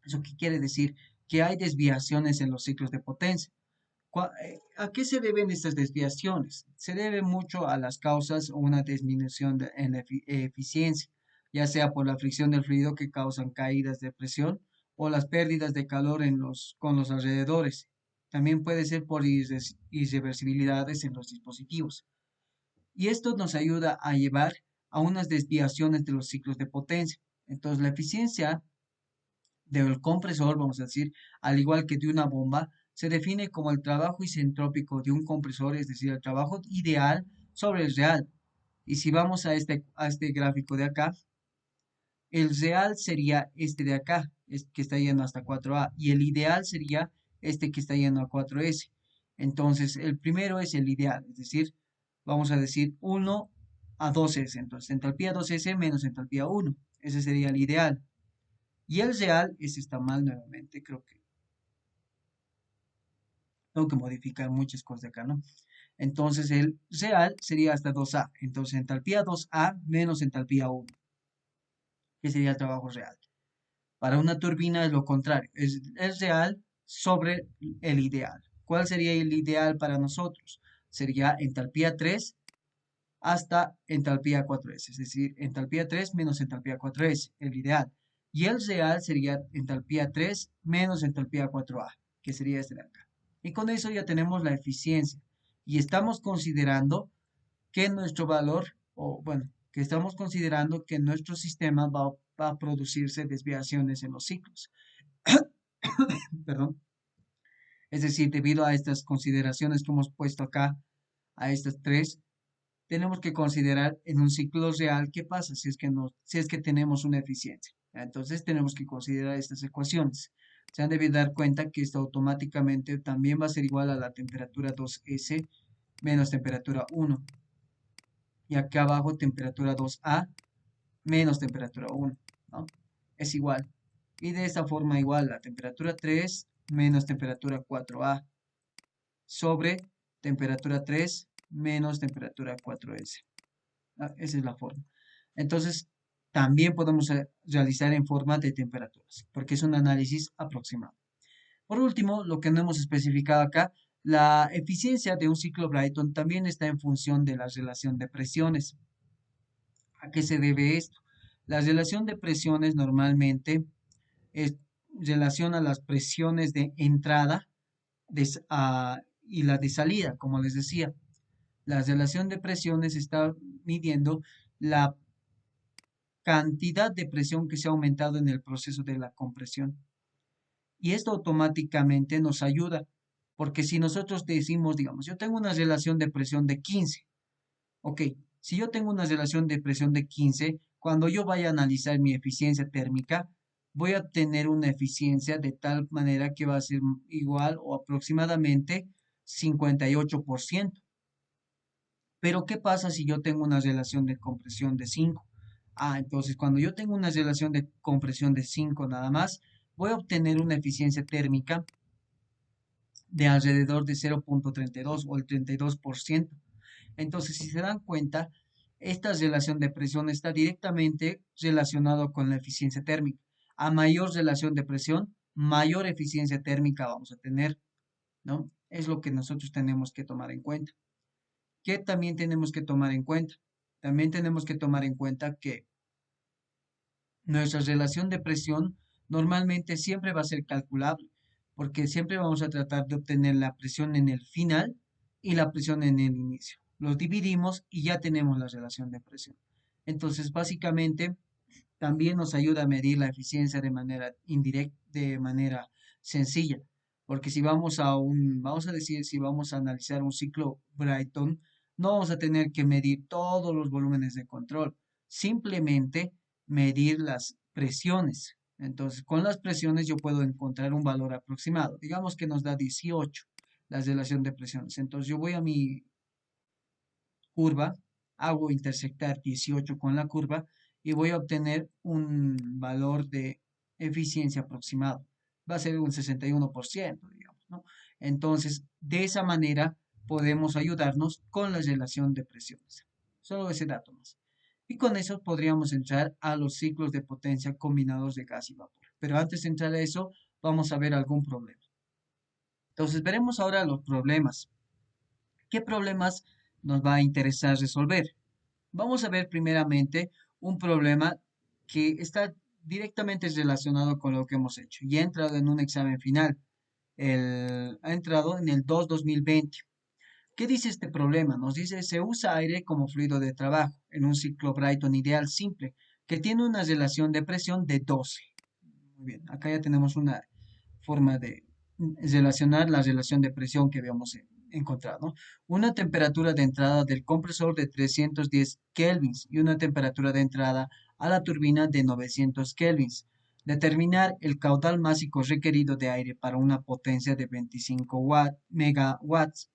¿Eso qué quiere decir? Que hay desviaciones en los ciclos de potencia. ¿A qué se deben estas desviaciones? Se debe mucho a las causas o una disminución en la eficiencia, ya sea por la fricción del fluido que causan caídas de presión o las pérdidas de calor con los alrededores. También puede ser por irreversibilidades en los dispositivos. Y esto nos ayuda a llevar a unas desviaciones de los ciclos de potencia. Entonces, la eficiencia del compresor, vamos a decir, al igual que de una bomba, se define como el trabajo isentrópico de un compresor, es decir, el trabajo ideal sobre el real. Y si vamos a este gráfico de acá, el real sería este de acá, que está yendo hasta 4A, y el ideal sería este que está yendo a 4S. Entonces, el primero es el ideal, es decir, vamos a decir 1 a 2S. Entonces, entalpía 2S menos entalpía 1. Ese sería el ideal. Y el real, ese está mal nuevamente, creo que tengo que modificar muchas cosas de acá, ¿no? Entonces el real sería hasta 2A. Entonces entalpía 2A menos entalpía 1, que sería el trabajo real. Para una turbina es lo contrario, es real sobre el ideal. ¿Cuál sería el ideal para nosotros? Sería entalpía 3 hasta entalpía 4S, es decir, entalpía 3 menos entalpía 4S, el ideal. Y el real sería entalpía 3 menos entalpía 4A, que sería este de acá. Y con eso ya tenemos la eficiencia. Y estamos considerando que nuestro valor, o bueno, que estamos considerando que nuestro sistema va a producirse desviaciones en los ciclos. Perdón. Es decir, debido a estas consideraciones que hemos puesto acá, a estas tres, tenemos que considerar en un ciclo real qué pasa si es que tenemos una eficiencia. Entonces tenemos que considerar estas ecuaciones. Se han de dar cuenta que esto automáticamente también va a ser igual a la temperatura 2S menos temperatura 1. Y acá abajo temperatura 2A menos temperatura 1, ¿no? Es igual. Y de esta forma igual la temperatura 3 menos temperatura 4A sobre temperatura 3 menos temperatura 4S. Esa es la forma. Entonces, también podemos realizar en forma de temperaturas, porque es un análisis aproximado. Por último, lo que no hemos especificado acá, la eficiencia de un ciclo Brayton también está en función de la relación de presiones. ¿A qué se debe esto? La relación de presiones normalmente es relación a las presiones de entrada y la de salida, como les decía. La relación de presiones está midiendo la cantidad de presión que se ha aumentado en el proceso de la compresión. Y esto automáticamente nos ayuda, porque si nosotros decimos, digamos, yo tengo una relación de presión de 15, ok, si yo tengo una relación de presión de 15, cuando yo vaya a analizar mi eficiencia térmica, voy a tener una eficiencia de tal manera que va a ser igual o aproximadamente 58%. Pero ¿qué pasa si yo tengo una relación de compresión de 5? Entonces cuando yo tengo una relación de compresión de 5 nada más, voy a obtener una eficiencia térmica de alrededor de 0.32 o el 32%. Entonces, si se dan cuenta, esta relación de presión está directamente relacionado con la eficiencia térmica. A mayor relación de presión, mayor eficiencia térmica vamos a tener, ¿no? Es lo que nosotros tenemos que tomar en cuenta. ¿Qué también tenemos que tomar en cuenta? También tenemos que tomar en cuenta que nuestra relación de presión normalmente siempre va a ser calculable, porque siempre vamos a tratar de obtener la presión en el final y la presión en el inicio. Los dividimos y ya tenemos la relación de presión. Entonces, básicamente, también nos ayuda a medir la eficiencia de manera indirecta, de manera sencilla. Porque si vamos a decir, si vamos a analizar un ciclo Brighton, no vamos a tener que medir todos los volúmenes de control, simplemente medir las presiones. Entonces, con las presiones yo puedo encontrar un valor aproximado. Digamos que nos da 18 la relación de presiones. Entonces, yo voy a mi curva, hago intersectar 18 con la curva y voy a obtener un valor de eficiencia aproximado. Va a ser un 61%, digamos, ¿no? Entonces, de esa manera podemos ayudarnos con la relación de presiones. Solo ese dato más. Y con eso podríamos entrar a los ciclos de potencia combinados de gas y vapor. Pero antes de entrar a eso, vamos a ver algún problema. Entonces, veremos ahora los problemas. ¿Qué problemas nos va a interesar resolver? Vamos a ver primeramente un problema que está directamente relacionado con lo que hemos hecho y ha entrado en un examen final. Ha entrado en el 2-2020. ¿Qué dice este problema? Nos dice, se usa aire como fluido de trabajo en un ciclo Brighton ideal simple que tiene una relación de presión de 12. Muy bien, acá ya tenemos una forma de relacionar la relación de presión que habíamos encontrado, ¿no? Una temperatura de entrada del compresor de 310 kelvins y una temperatura de entrada a la turbina de 900 kelvins. Determinar el caudal másico requerido de aire para una potencia de 25 megawatts,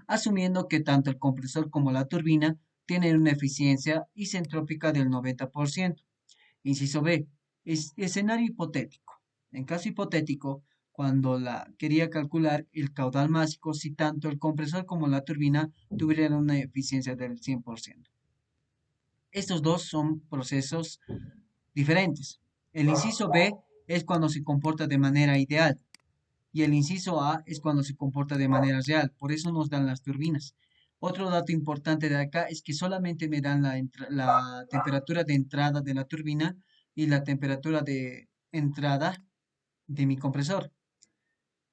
asumiendo que tanto el compresor como la turbina tienen una eficiencia isentrópica del 90%. Inciso B, escenario hipotético. En caso hipotético, cuando quería calcular el caudal másico si tanto el compresor como la turbina tuvieran una eficiencia del 100%. Estos dos son procesos diferentes. El inciso B es cuando se comporta de manera ideal y el inciso A es cuando se comporta de manera real. Por eso nos dan las turbinas. Otro dato importante de acá es que solamente me dan la temperatura de entrada de la turbina y la temperatura de entrada de mi compresor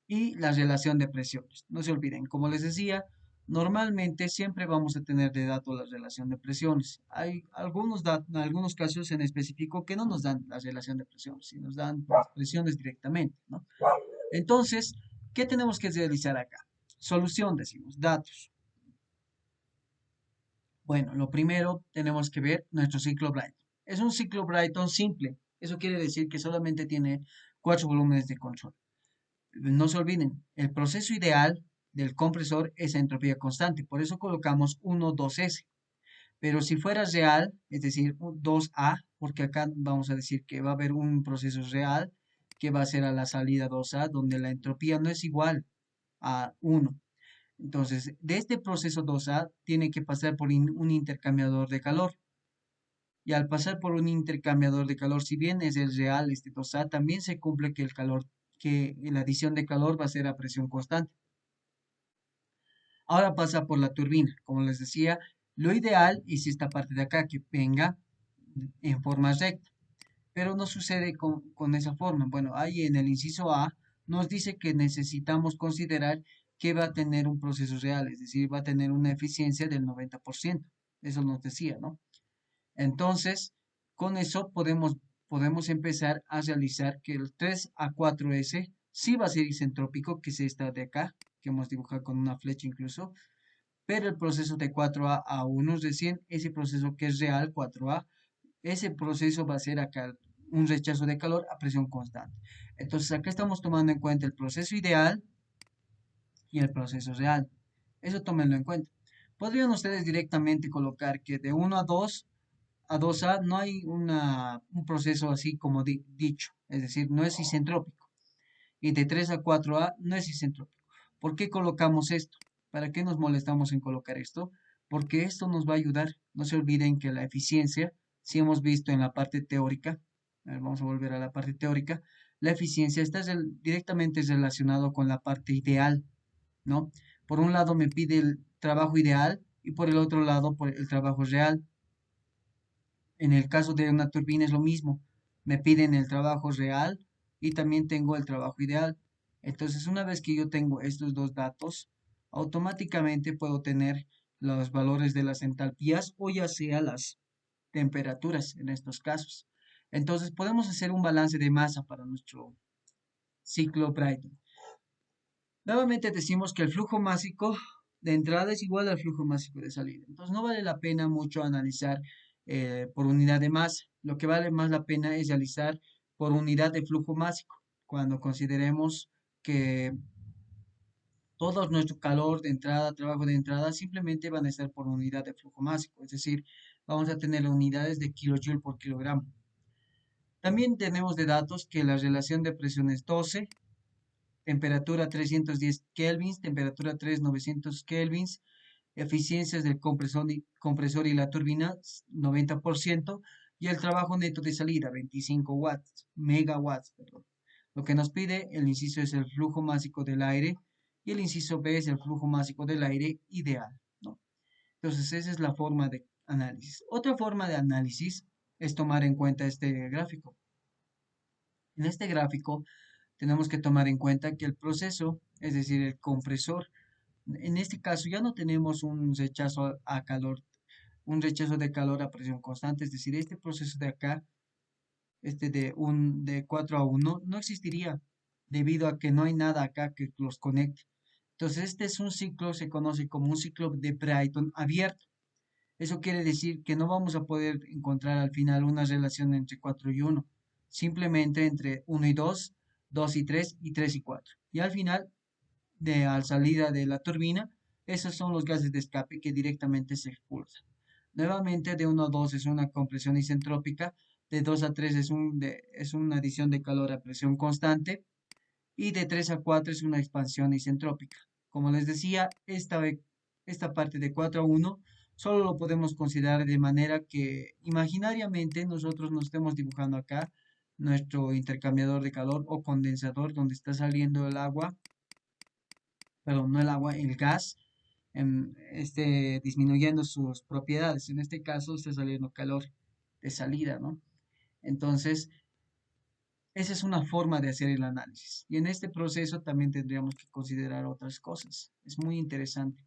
y la relación de presiones. No se olviden, como les decía, normalmente siempre vamos a tener de dato la relación de presiones. Hay algunos casos en específico que no nos dan la relación de presiones, sino nos dan las presiones directamente, ¿no? Entonces, ¿qué tenemos que realizar acá? Solución, decimos, datos. Bueno, lo primero tenemos que ver nuestro ciclo Brighton. Es un ciclo Brighton simple. Eso quiere decir que solamente tiene 4 volúmenes de control. No se olviden, el proceso ideal del compresor es entropía constante. Por eso colocamos 1, 2S. Pero si fuera real, es decir, 2A, porque acá vamos a decir que va a haber un proceso real que va a ser a la salida 2A, donde la entropía no es igual a 1. Entonces, de este proceso 2A tiene que pasar por un intercambiador de calor. Y al pasar por un intercambiador de calor, si bien es el real este 2A, también se cumple que que la adición de calor va a ser a presión constante. Ahora pasa por la turbina. Como les decía, lo ideal es esta parte de acá que venga en forma recta. Pero no sucede con esa forma. Bueno, ahí en el inciso A nos dice que necesitamos considerar que va a tener un proceso real, es decir, va a tener una eficiencia del 90%. Eso nos decía, ¿no? Entonces, con eso podemos empezar a realizar que el 3 a 4S sí va a ser isentrópico, que es esta de acá, que hemos dibujado con una flecha incluso, pero el proceso de 4A a 1 recién, ese proceso que es real, 4A, ese proceso va a ser acá un rechazo de calor a presión constante. Entonces acá estamos tomando en cuenta el proceso ideal y el proceso real. Eso tómenlo en cuenta. Podrían ustedes directamente colocar que de 1 a 2A no hay un proceso así como dicho, es decir, no es isentrópico. Y de 3 a 4A no es isentrópico. ¿Por qué colocamos esto? ¿Para qué nos molestamos en colocar esto? porque esto nos va a ayudar. No se olviden que la eficiencia, si hemos visto en la parte teórica, a ver, vamos a volver a la parte teórica, la eficiencia está directamente relacionado con la parte ideal, ¿no? Por un lado me pide el trabajo ideal y por el otro lado por el trabajo real. En el caso de una turbina es lo mismo. Me piden el trabajo real y también tengo el trabajo ideal. Entonces, una vez que yo tengo estos dos datos, automáticamente puedo tener los valores de las entalpías o ya sea las temperaturas en estos casos. Entonces, podemos hacer un balance de masa para nuestro ciclo Brayton. Nuevamente decimos que el flujo másico de entrada es igual al flujo másico de salida. Entonces no vale la pena mucho analizar por unidad de masa. Lo que vale más la pena es realizar por unidad de flujo másico. Cuando consideremos que todo nuestro calor de entrada, trabajo de entrada, simplemente van a estar por unidad de flujo másico. Es decir, vamos a tener unidades de kilojoule por kilogramo. También tenemos de datos que la relación de presiones 12, temperatura 310 kelvins, temperatura 3900 kelvins, eficiencias del compresor y la turbina 90% y el trabajo neto de salida 25 watts, megawatts, perdón. Lo que nos pide el inciso es el flujo másico del aire y el inciso B es el flujo másico del aire ideal, ¿no? Entonces esa es la forma de análisis. Otra forma de análisis es tomar en cuenta este gráfico. En este gráfico tenemos que tomar en cuenta que el proceso, es decir, el compresor, en este caso ya no tenemos un rechazo a calor, un rechazo de calor a presión constante, es decir, este proceso de acá, este de 4 a 1, no existiría debido a que no hay nada acá que los conecte. Entonces, este es un ciclo, se conoce como un ciclo de Brayton abierto. Eso quiere decir que no vamos a poder encontrar al final una relación entre 4 y 1, simplemente entre 1 y 2, 2 y 3 y 3 y 4. Y al final, al salida de la turbina, esos son los gases de escape que directamente se expulsan. Nuevamente, de 1 a 2 es una compresión isentrópica, de 2 a 3 es una adición de calor a presión constante y de 3 a 4 es una expansión isentrópica. Como les decía, esta parte de 4 a 1 solo lo podemos considerar de manera que imaginariamente nosotros nos estemos dibujando acá nuestro intercambiador de calor o condensador donde está saliendo el agua, perdón, no el agua, el gas, disminuyendo sus propiedades. En este caso está saliendo calor de salida, ¿no? Entonces, esa es una forma de hacer el análisis. Y en este proceso también tendríamos que considerar otras cosas. Es muy interesante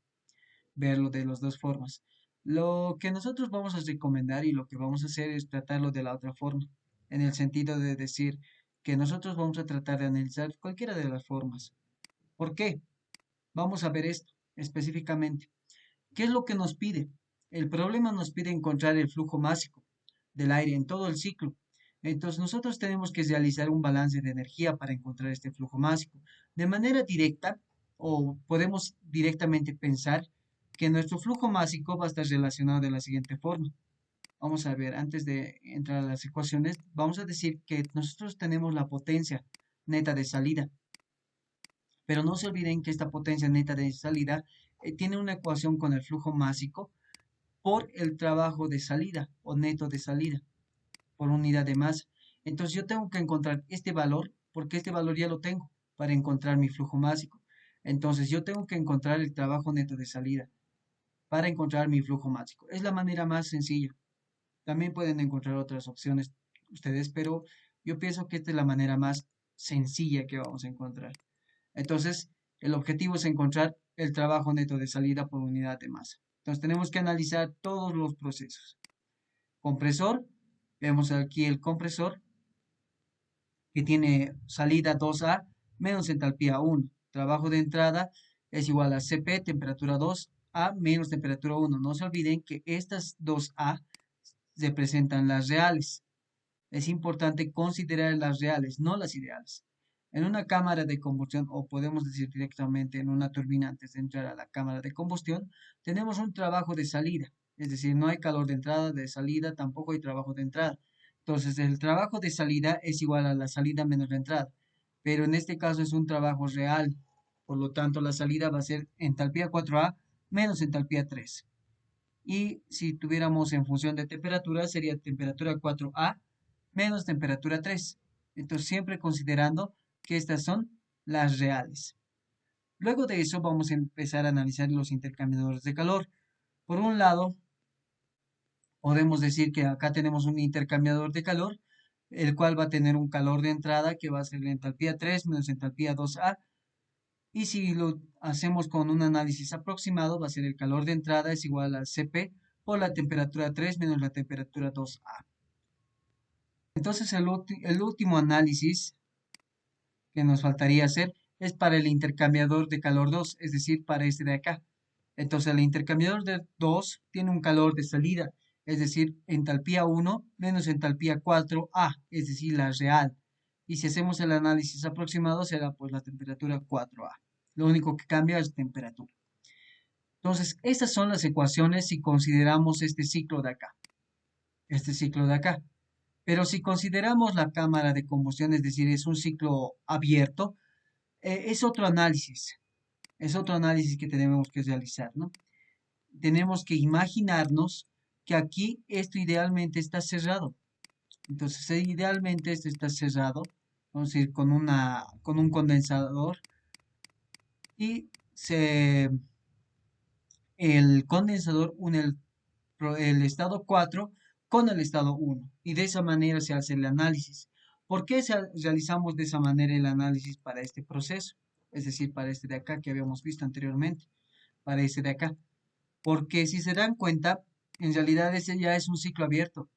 verlo de las dos formas. Lo que nosotros vamos a recomendar y lo que vamos a hacer es tratarlo de la otra forma, en el sentido de decir que nosotros vamos a tratar de analizar cualquiera de las formas. ¿Por qué? Vamos a ver esto específicamente. ¿Qué es lo que nos pide? El problema nos pide encontrar el flujo másico del aire en todo el ciclo. Entonces nosotros tenemos que realizar un balance de energía para encontrar este flujo másico. De manera directa, o podemos directamente pensar que nuestro flujo másico va a estar relacionado de la siguiente forma. Vamos a ver, antes de entrar a las ecuaciones, vamos a decir que nosotros tenemos la potencia neta de salida, pero no se olviden que esta potencia neta de salida tiene una ecuación con el flujo másico por el trabajo de salida o neto de salida por unidad de masa. Entonces yo tengo que encontrar este valor porque este valor ya lo tengo para encontrar mi flujo másico. Entonces yo tengo que encontrar el trabajo neto de salida para encontrar mi flujo másico. Es la manera más sencilla. También pueden encontrar otras opciones ustedes, pero yo pienso que esta es la manera más sencilla que vamos a encontrar. Entonces, el objetivo es encontrar el trabajo neto de salida por unidad de masa. Entonces, tenemos que analizar todos los procesos. Compresor, vemos aquí el compresor que tiene salida 2A menos entalpía 1. Trabajo de entrada es igual a Cp, temperatura 2A menos temperatura 1. No se olviden que estas 2A representan las reales. Es importante considerar las reales, no las ideales. En una cámara de combustión, o podemos decir directamente en una turbina antes de entrar a la cámara de combustión, tenemos un trabajo de salida. Es decir, no hay calor de entrada, de salida, tampoco hay trabajo de entrada. Entonces, el trabajo de salida es igual a la salida menos la entrada. Pero en este caso es un trabajo real. Por lo tanto, la salida va a ser entalpía 4A menos entalpía 3. Y si tuviéramos en función de temperatura, sería temperatura 4A menos temperatura 3. Entonces, siempre considerando que estas son las reales. Luego de eso, vamos a empezar a analizar los intercambiadores de calor. Por un lado, podemos decir que acá tenemos un intercambiador de calor, el cual va a tener un calor de entrada que va a ser la entalpía 3 menos entalpía 2A. Y si lo hacemos con un análisis aproximado, va a ser el calor de entrada es igual a Cp por la temperatura 3 menos la temperatura 2A. Entonces, el último análisis que nos faltaría hacer es para el intercambiador de calor 2, es decir, para este de acá. Entonces, el intercambiador de 2 tiene un calor de salida, es decir, entalpía 1 menos entalpía 4A, es decir, la real. Y si hacemos el análisis aproximado, será pues la temperatura 4A. Lo único que cambia es temperatura. Entonces, estas son las ecuaciones si consideramos este ciclo de acá. Este ciclo de acá. Pero si consideramos la cámara de combustión, es decir, es un ciclo abierto, es otro análisis. Es otro análisis que tenemos que realizar, ¿no? Tenemos que imaginarnos que aquí esto idealmente está cerrado. Entonces, idealmente esto está cerrado. Vamos a ir con un condensador y el condensador une el estado 4 con el estado 1 y de esa manera se hace el análisis. ¿Por qué realizamos de esa manera el análisis para este proceso? Es decir, para este de acá que habíamos visto anteriormente, para este de acá. Porque si se dan cuenta, en realidad ese ya es un ciclo abierto.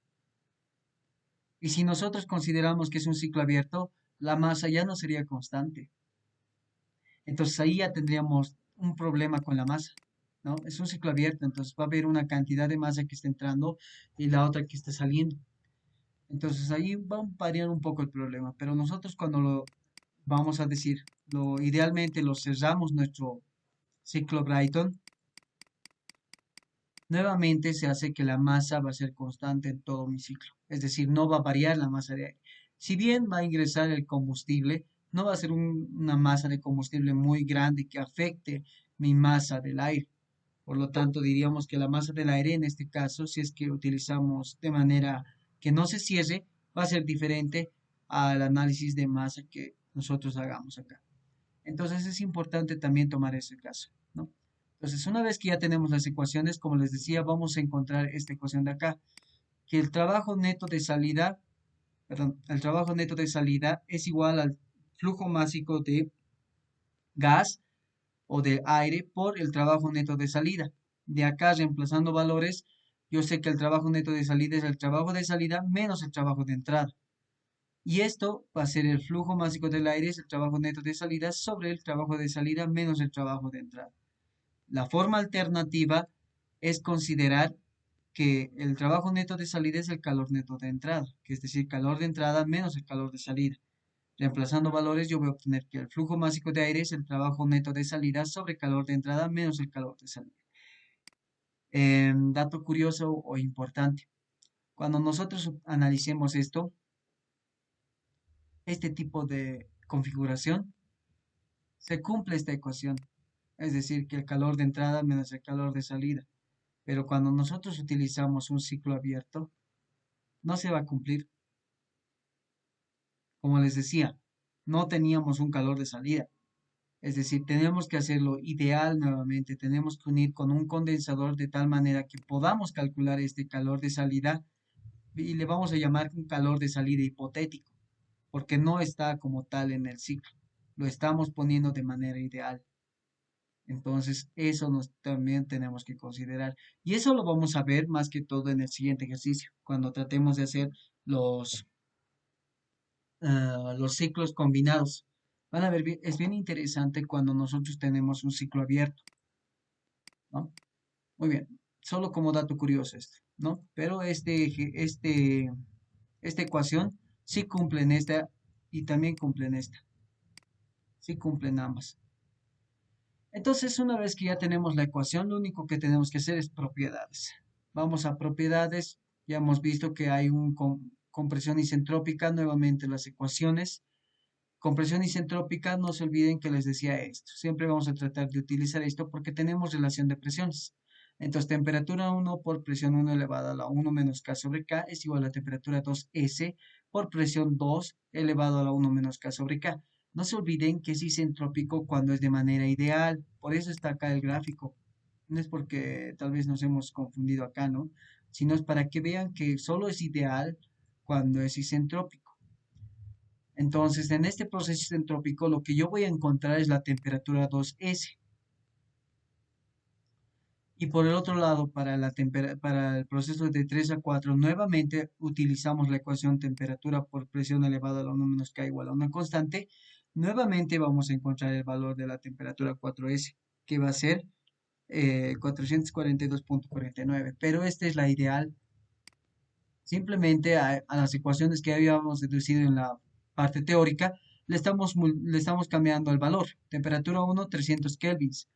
Y si nosotros consideramos que es un ciclo abierto, la masa ya no sería constante. Entonces ahí ya tendríamos un problema con la masa, ¿no? Es un ciclo abierto, entonces va a haber una cantidad de masa que está entrando y la otra que está saliendo. Entonces ahí va a variar un poco el problema, pero nosotros cuando lo vamos a decir, idealmente lo cerramos nuestro ciclo Brighton, nuevamente se hace que la masa va a ser constante en todo mi ciclo, es decir, no va a variar la masa de aire. Si bien va a ingresar el combustible, no va a ser una masa de combustible muy grande que afecte mi masa del aire. Por lo tanto, diríamos que la masa del aire, en este caso, si es que utilizamos de manera que no se cierre, va a ser diferente al análisis de masa que nosotros hagamos acá. Entonces es importante también tomar ese caso, ¿no? Entonces, una vez que ya tenemos las ecuaciones, como les decía, vamos a encontrar esta ecuación de acá, que el trabajo neto de salida, perdón, el trabajo neto de salida es igual al flujo másico de gas o de aire por el trabajo neto de salida. De acá, reemplazando valores, yo sé que el trabajo neto de salida es el trabajo de salida menos el trabajo de entrada. Y esto va a ser el flujo másico del aire, es el trabajo neto de salida sobre el trabajo de salida menos el trabajo de entrada. La forma alternativa es considerar que el trabajo neto de salida es el calor neto de entrada, que es decir, calor de entrada menos el calor de salida. Reemplazando valores, yo voy a obtener que el flujo másico de aire es el trabajo neto de salida sobre calor de entrada menos el calor de salida. Dato curioso o importante. Cuando nosotros analicemos esto, este tipo de configuración, se cumple esta ecuación. Es decir, que el calor de entrada menos el calor de salida. Pero cuando nosotros utilizamos un ciclo abierto, no se va a cumplir. Como les decía, no teníamos un calor de salida. Es decir, tenemos que hacerlo ideal nuevamente. Tenemos que unir con un condensador de tal manera que podamos calcular este calor de salida y le vamos a llamar un calor de salida hipotético, porque no está como tal en el ciclo. Lo estamos poniendo de manera ideal. Entonces, eso también tenemos que considerar. Y eso lo vamos a ver más que todo en el siguiente ejercicio, cuando tratemos de hacer los, los ciclos combinados. Van a ver, es bien interesante cuando nosotros tenemos un ciclo abierto, ¿no? Muy bien, solo como dato curioso esto, ¿no? Pero esta ecuación sí cumple en esta y también cumple en esta. Sí cumplen ambas. Entonces, una vez que ya tenemos la ecuación, lo único que tenemos que hacer es propiedades. Vamos a propiedades. Ya hemos visto que hay un compresión isentrópica. Nuevamente las ecuaciones. Compresión isentrópica, no se olviden que les decía esto. Siempre vamos a tratar de utilizar esto porque tenemos relación de presiones. Entonces, temperatura 1 por presión 1 elevado a la 1 menos K sobre K es igual a temperatura 2S por presión 2 elevado a la 1 menos K sobre K. No se olviden que es isentrópico cuando es de manera ideal. Por eso está acá el gráfico. No es porque tal vez nos hemos confundido acá, ¿no? Sino es para que vean que solo es ideal cuando es isentrópico. Entonces, en este proceso isentrópico, lo que yo voy a encontrar es la temperatura 2S. Y por el otro lado, para el proceso de 3 a 4, nuevamente utilizamos la ecuación temperatura por presión elevada a la 1 menos K igual a una constante. Nuevamente vamos a encontrar el valor de la temperatura 4S, que va a ser 442.49. Pero esta es la ideal. Simplemente a las ecuaciones que habíamos deducido en la parte teórica, le estamos cambiando el valor. Temperatura 1, 300 kelvins.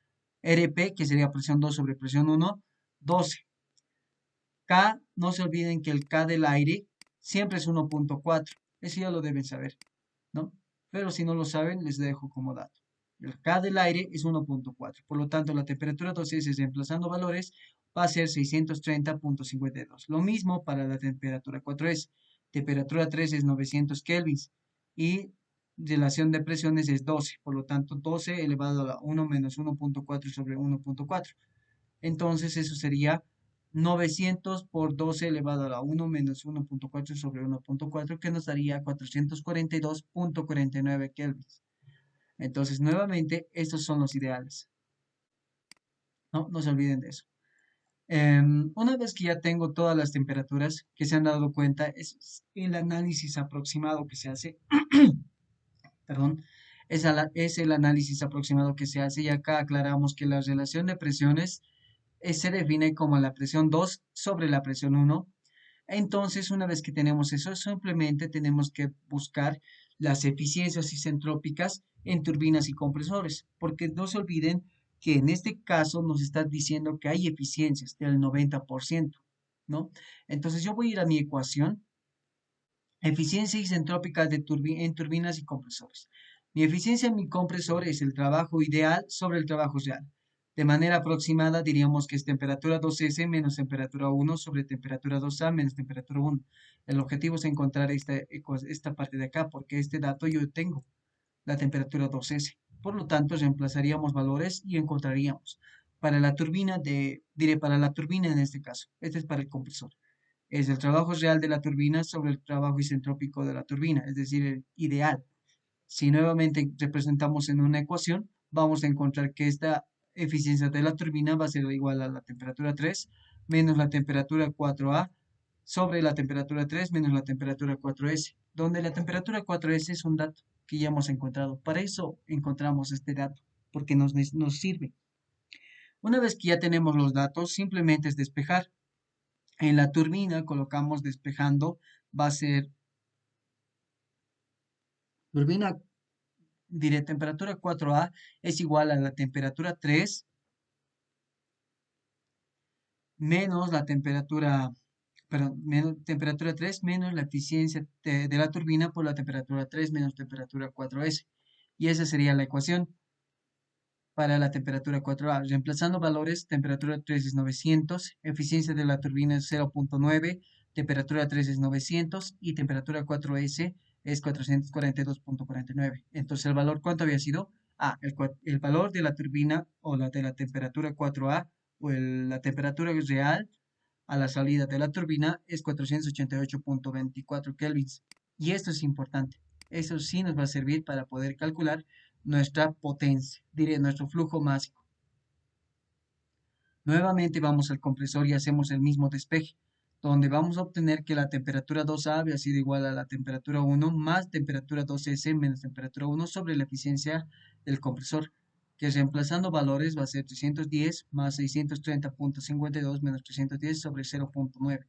RP, que sería presión 2 sobre presión 1, 12. K, no se olviden que el K del aire siempre es 1.4. Eso ya lo deben saber, ¿no? Pero si no lo saben, les dejo como dato. El K del aire es 1.4. Por lo tanto, la temperatura 2S reemplazando valores va a ser 630.52. Lo mismo para la temperatura 4S. Temperatura 3 es 900 kelvins y relación de presiones es 12. Por lo tanto, 12 elevado a la 1 menos 1.4 sobre 1.4. Entonces, eso sería 900 por 12 elevado a la 1 menos 1.4 sobre 1.4, que nos daría 442.49 kelvins. Entonces, nuevamente, estos son los ideales. No se olviden de eso. Una vez que ya tengo todas las temperaturas que se han dado cuenta, es el análisis aproximado que se hace, perdón, es el análisis aproximado que se hace y acá aclaramos que la relación de presiones se define como la presión 2 sobre la presión 1. Entonces, una vez que tenemos eso, simplemente tenemos que buscar las eficiencias isentrópicas en turbinas y compresores, porque no se olviden que en este caso nos está diciendo que hay eficiencias del 90%, ¿no? Entonces, yo voy a ir a mi ecuación, eficiencia isentrópica en turbinas y compresores. Mi eficiencia en mi compresor es el trabajo ideal sobre el trabajo real. De manera aproximada diríamos que es temperatura 2S menos temperatura 1 sobre temperatura 2A menos temperatura 1. El objetivo es encontrar esta parte de acá porque este dato yo tengo, la temperatura 2S. Por lo tanto, reemplazaríamos valores y encontraríamos para la turbina diré para la turbina en este caso. Este es para el compresor es el trabajo real de la turbina sobre el trabajo isentrópico de la turbina, es decir, el ideal. Si nuevamente representamos en una ecuación, vamos a encontrar que esta eficiencia de la turbina va a ser igual a la temperatura 3 menos la temperatura 4A sobre la temperatura 3 menos la temperatura 4S, donde la temperatura 4S es un dato que ya hemos encontrado. Para eso encontramos este dato, porque nos sirve. Una vez que ya tenemos los datos, simplemente es despejar. En la turbina colocamos despejando, va a ser turbina, diré temperatura 4A es igual a la temperatura 3 menos la temperatura, perdón, menos, temperatura 3 menos la eficiencia de la turbina por la temperatura 3 menos temperatura 4S. Y esa sería la ecuación para la temperatura 4A. Reemplazando valores, temperatura 3 es 900, eficiencia de la turbina es 0.9, temperatura 3 es 900 y temperatura 4S es 442.49. Entonces, ¿el valor cuánto había sido? El valor de la turbina o la de la temperatura 4A o la temperatura real a la salida de la turbina es 488.24 kelvins. Y esto es importante. Eso sí nos va a servir para poder calcular nuestra potencia, diré, nuestro flujo máximo. Nuevamente vamos al compresor y hacemos el mismo despeje, donde vamos a obtener que la temperatura 2A había sido igual a la temperatura 1 más temperatura 2S menos temperatura 1 sobre la eficiencia del compresor, que reemplazando valores va a ser 310 más 630.52 menos 310 sobre 0.9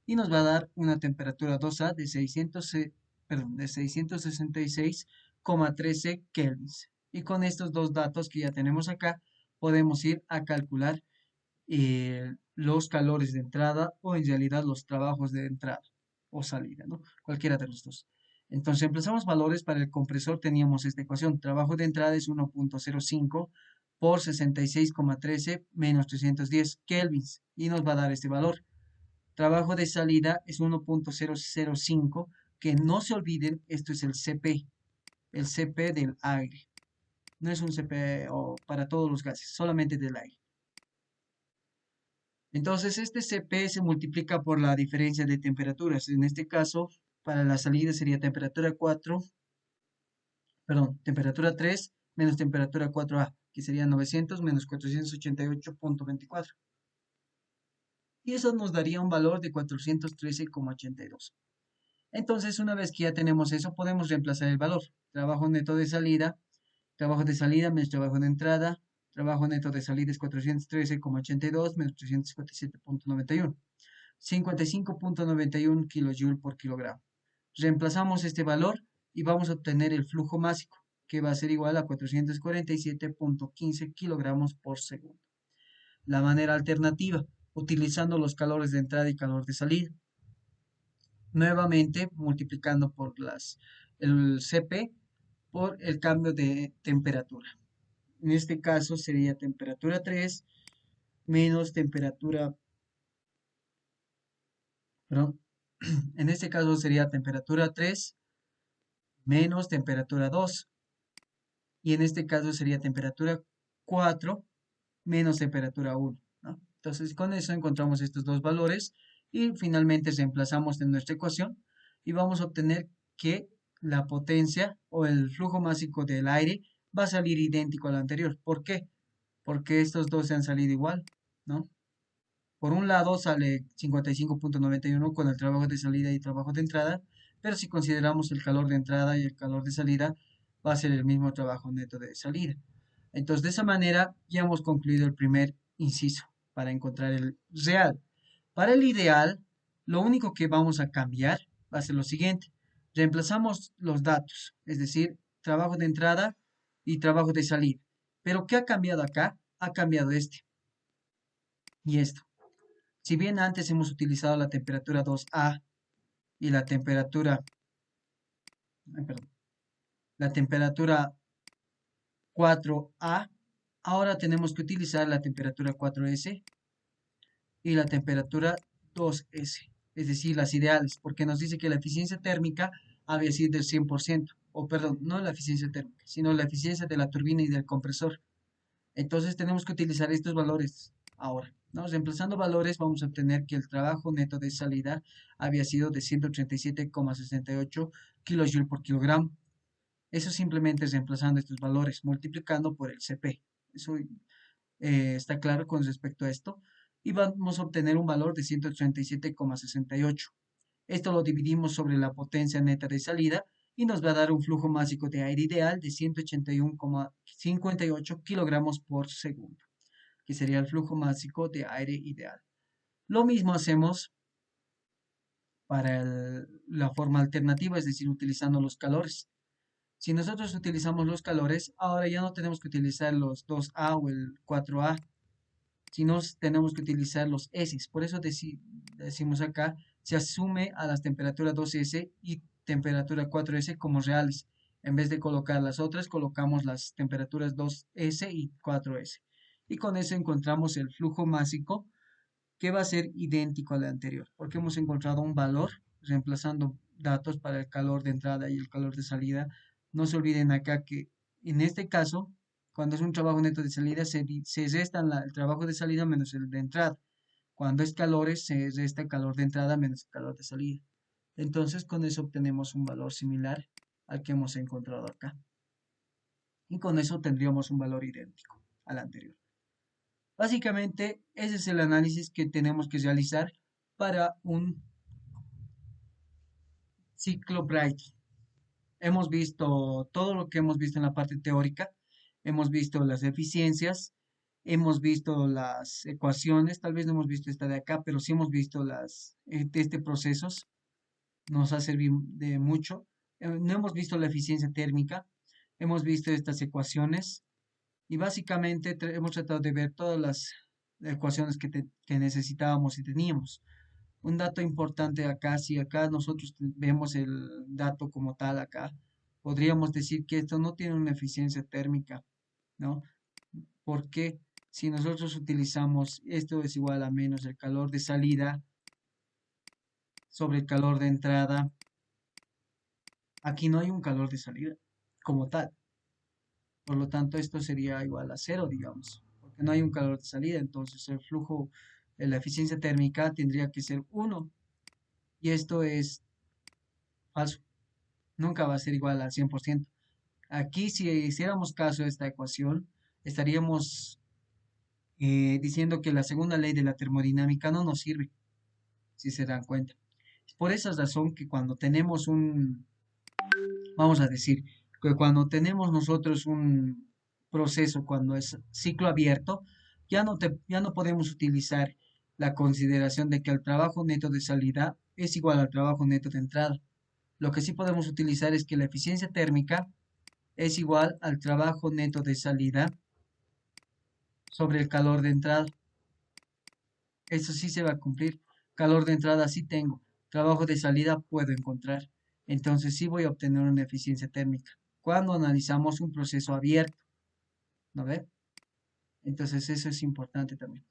y nos va a dar una temperatura 2A de 666,13 kelvins. Y con estos dos datos que ya tenemos acá, podemos ir a calcular los calores de entrada o en realidad los trabajos de entrada o salida, ¿no? Cualquiera de los dos. Entonces, empezamos valores para el compresor, teníamos esta ecuación. Trabajo de entrada es 1.05 por 66,13 menos 310 kelvins y nos va a dar este valor. Trabajo de salida es 1.005, que no se olviden, esto es el CP del aire. No es un CP para todos los gases, solamente del aire. Entonces, este CP se multiplica por la diferencia de temperaturas. En este caso, para la salida sería temperatura 4, perdón, temperatura 3 menos temperatura 4A, que sería 900 menos 488,24. Y eso nos daría un valor de 413,82. Entonces, una vez que ya tenemos eso, podemos reemplazar el valor. Trabajo de salida menos trabajo de entrada. Trabajo neto de salida es 413,82 menos 347,91. 55,91 kilojoules por kilogramo. Reemplazamos este valor y vamos a obtener el flujo másico, que va a ser igual a 447,15 kilogramos por segundo. La manera alternativa, utilizando los calores de entrada y calor de salida. Nuevamente multiplicando por el CP por el cambio de temperatura. En este caso sería temperatura 3 menos temperatura, perdón, en este caso sería temperatura 3 menos temperatura 2. Y en este caso sería temperatura 4 menos temperatura 1, ¿no? Entonces con eso encontramos estos dos valores y finalmente reemplazamos en nuestra ecuación y vamos a obtener que la potencia o el flujo másico del aire va a salir idéntico al anterior. ¿Por qué? Porque estos dos se han salido igual, ¿no? Por un lado sale 55,91 con el trabajo de salida y trabajo de entrada, pero si consideramos el calor de entrada y el calor de salida, va a ser el mismo trabajo neto de salida. Entonces, de esa manera ya hemos concluido el primer inciso para encontrar el real. Para el ideal, lo único que vamos a cambiar va a ser lo siguiente. Reemplazamos los datos, es decir, trabajo de entrada y trabajo de salida. Pero ¿qué ha cambiado acá? Ha cambiado este y esto. Si bien antes hemos utilizado la temperatura 2A y la temperatura, perdón, la temperatura 4A, ahora tenemos que utilizar la temperatura 4S y la temperatura 2S, es decir, las ideales, porque nos dice que la eficiencia térmica había sido del 100%, o perdón, no la eficiencia térmica, sino la eficiencia de la turbina y del compresor. Entonces tenemos que utilizar estos valores ahora, ¿no? Reemplazando valores vamos a obtener que el trabajo neto de salida había sido de 137,68 kilojoules por kilogramo. Eso simplemente es reemplazando estos valores, multiplicando por el CP. Eso está claro con respecto a esto. Y vamos a obtener un valor de 137,68. Esto lo dividimos sobre la potencia neta de salida y nos va a dar un flujo másico de aire ideal de 181,58 kilogramos por segundo, que sería el flujo másico de aire ideal. Lo mismo hacemos para la forma alternativa, es decir, utilizando los calores. Si nosotros utilizamos los calores, ahora ya no tenemos que utilizar los 2A o el 4A, sino tenemos que utilizar los S. Por eso decimos acá, se asume a las temperaturas 2S y temperatura 4S como reales. En vez de colocar las otras, colocamos las temperaturas 2S y 4S. Y con eso encontramos el flujo másico que va a ser idéntico al anterior, porque hemos encontrado un valor reemplazando datos para el calor de entrada y el calor de salida. No se olviden acá que en este caso, cuando es un trabajo neto de salida, se resta el trabajo de salida menos el de entrada. Cuando es calores, se resta el calor de entrada menos el calor de salida. Entonces, con eso obtenemos un valor similar al que hemos encontrado acá. Y con eso tendríamos un valor idéntico al anterior. Básicamente, ese es el análisis que tenemos que realizar para un ciclo Brightly. Hemos visto todo lo que hemos visto en la parte teórica, hemos visto las eficiencias, hemos visto las ecuaciones, tal vez no hemos visto esta de acá, pero sí hemos visto este procesos, nos ha servido de mucho. No hemos visto la eficiencia térmica, hemos visto estas ecuaciones y básicamente hemos tratado de ver todas las ecuaciones que necesitábamos y teníamos. Un dato importante acá, si acá nosotros vemos el dato como tal acá, podríamos decir que esto no tiene una eficiencia térmica, ¿no? Porque si nosotros utilizamos esto es igual a menos el calor de salida sobre el calor de entrada, aquí no hay un calor de salida como tal. Por lo tanto, esto sería igual a cero, digamos, porque no hay un calor de salida. Entonces, el flujo, la eficiencia térmica tendría que ser uno. Y esto es falso. Nunca va a ser igual al 100%. Aquí, si hiciéramos caso a esta ecuación, estaríamos diciendo que la segunda ley de la termodinámica no nos sirve, si se dan cuenta. Es por esa razón que cuando tenemos vamos a decir, que cuando tenemos nosotros un proceso, cuando es ciclo abierto, ya no podemos utilizar la consideración de que el trabajo neto de salida es igual al trabajo neto de entrada. Lo que sí podemos utilizar es que la eficiencia térmica es igual al trabajo neto de salida sobre el calor de entrada. Eso sí se va a cumplir. Calor de entrada sí tengo. Trabajo de salida puedo encontrar. Entonces sí voy a obtener una eficiencia térmica. Cuando analizamos un proceso abierto, ¿no ve? Entonces eso es importante también.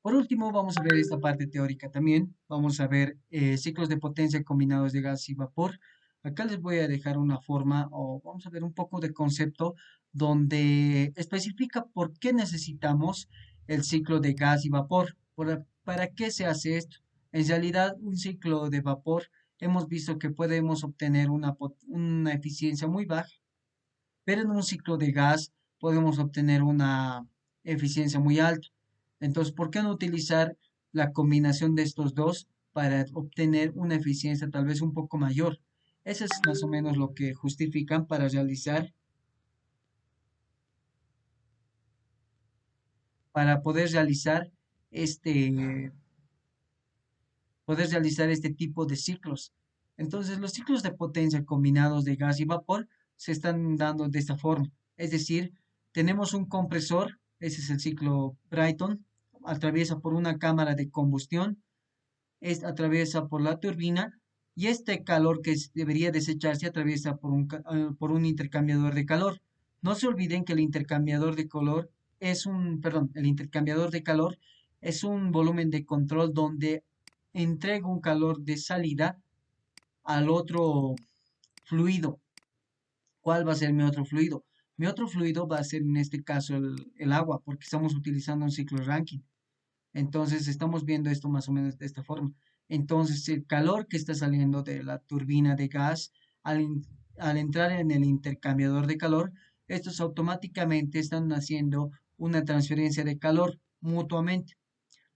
Por último, vamos a ver esta parte teórica también. Vamos a ver ciclos de potencia combinados de gas y vapor. Acá les voy a dejar una forma o vamos a ver un poco de concepto donde especifica por qué necesitamos el ciclo de gas y vapor. ¿Para qué se hace esto? En realidad, un ciclo de vapor hemos visto que podemos obtener una eficiencia muy baja, pero en un ciclo de gas podemos obtener una eficiencia muy alta. Entonces, ¿por qué no utilizar la combinación de estos dos para obtener una eficiencia tal vez un poco mayor? Eso es más o menos lo que justifican para este, poder realizar este tipo de ciclos. Entonces, los ciclos de potencia combinados de gas y vapor se están dando de esta forma. Es decir, tenemos un compresor, ese es el ciclo Brayton, atraviesa por una cámara de combustión, atraviesa por la turbina y este calor que debería desecharse atraviesa por un intercambiador de calor. No se olviden que el intercambiador de calor el intercambiador de calor es un volumen de control donde entrego un calor de salida al otro fluido. ¿Cuál va a ser mi otro fluido? Mi otro fluido va a ser en este caso el agua, porque estamos utilizando un ciclo Rankine. Entonces estamos viendo esto más o menos de esta forma. Entonces el calor que está saliendo de la turbina de gas al entrar en el intercambiador de calor, estos automáticamente están haciendo una transferencia de calor mutuamente,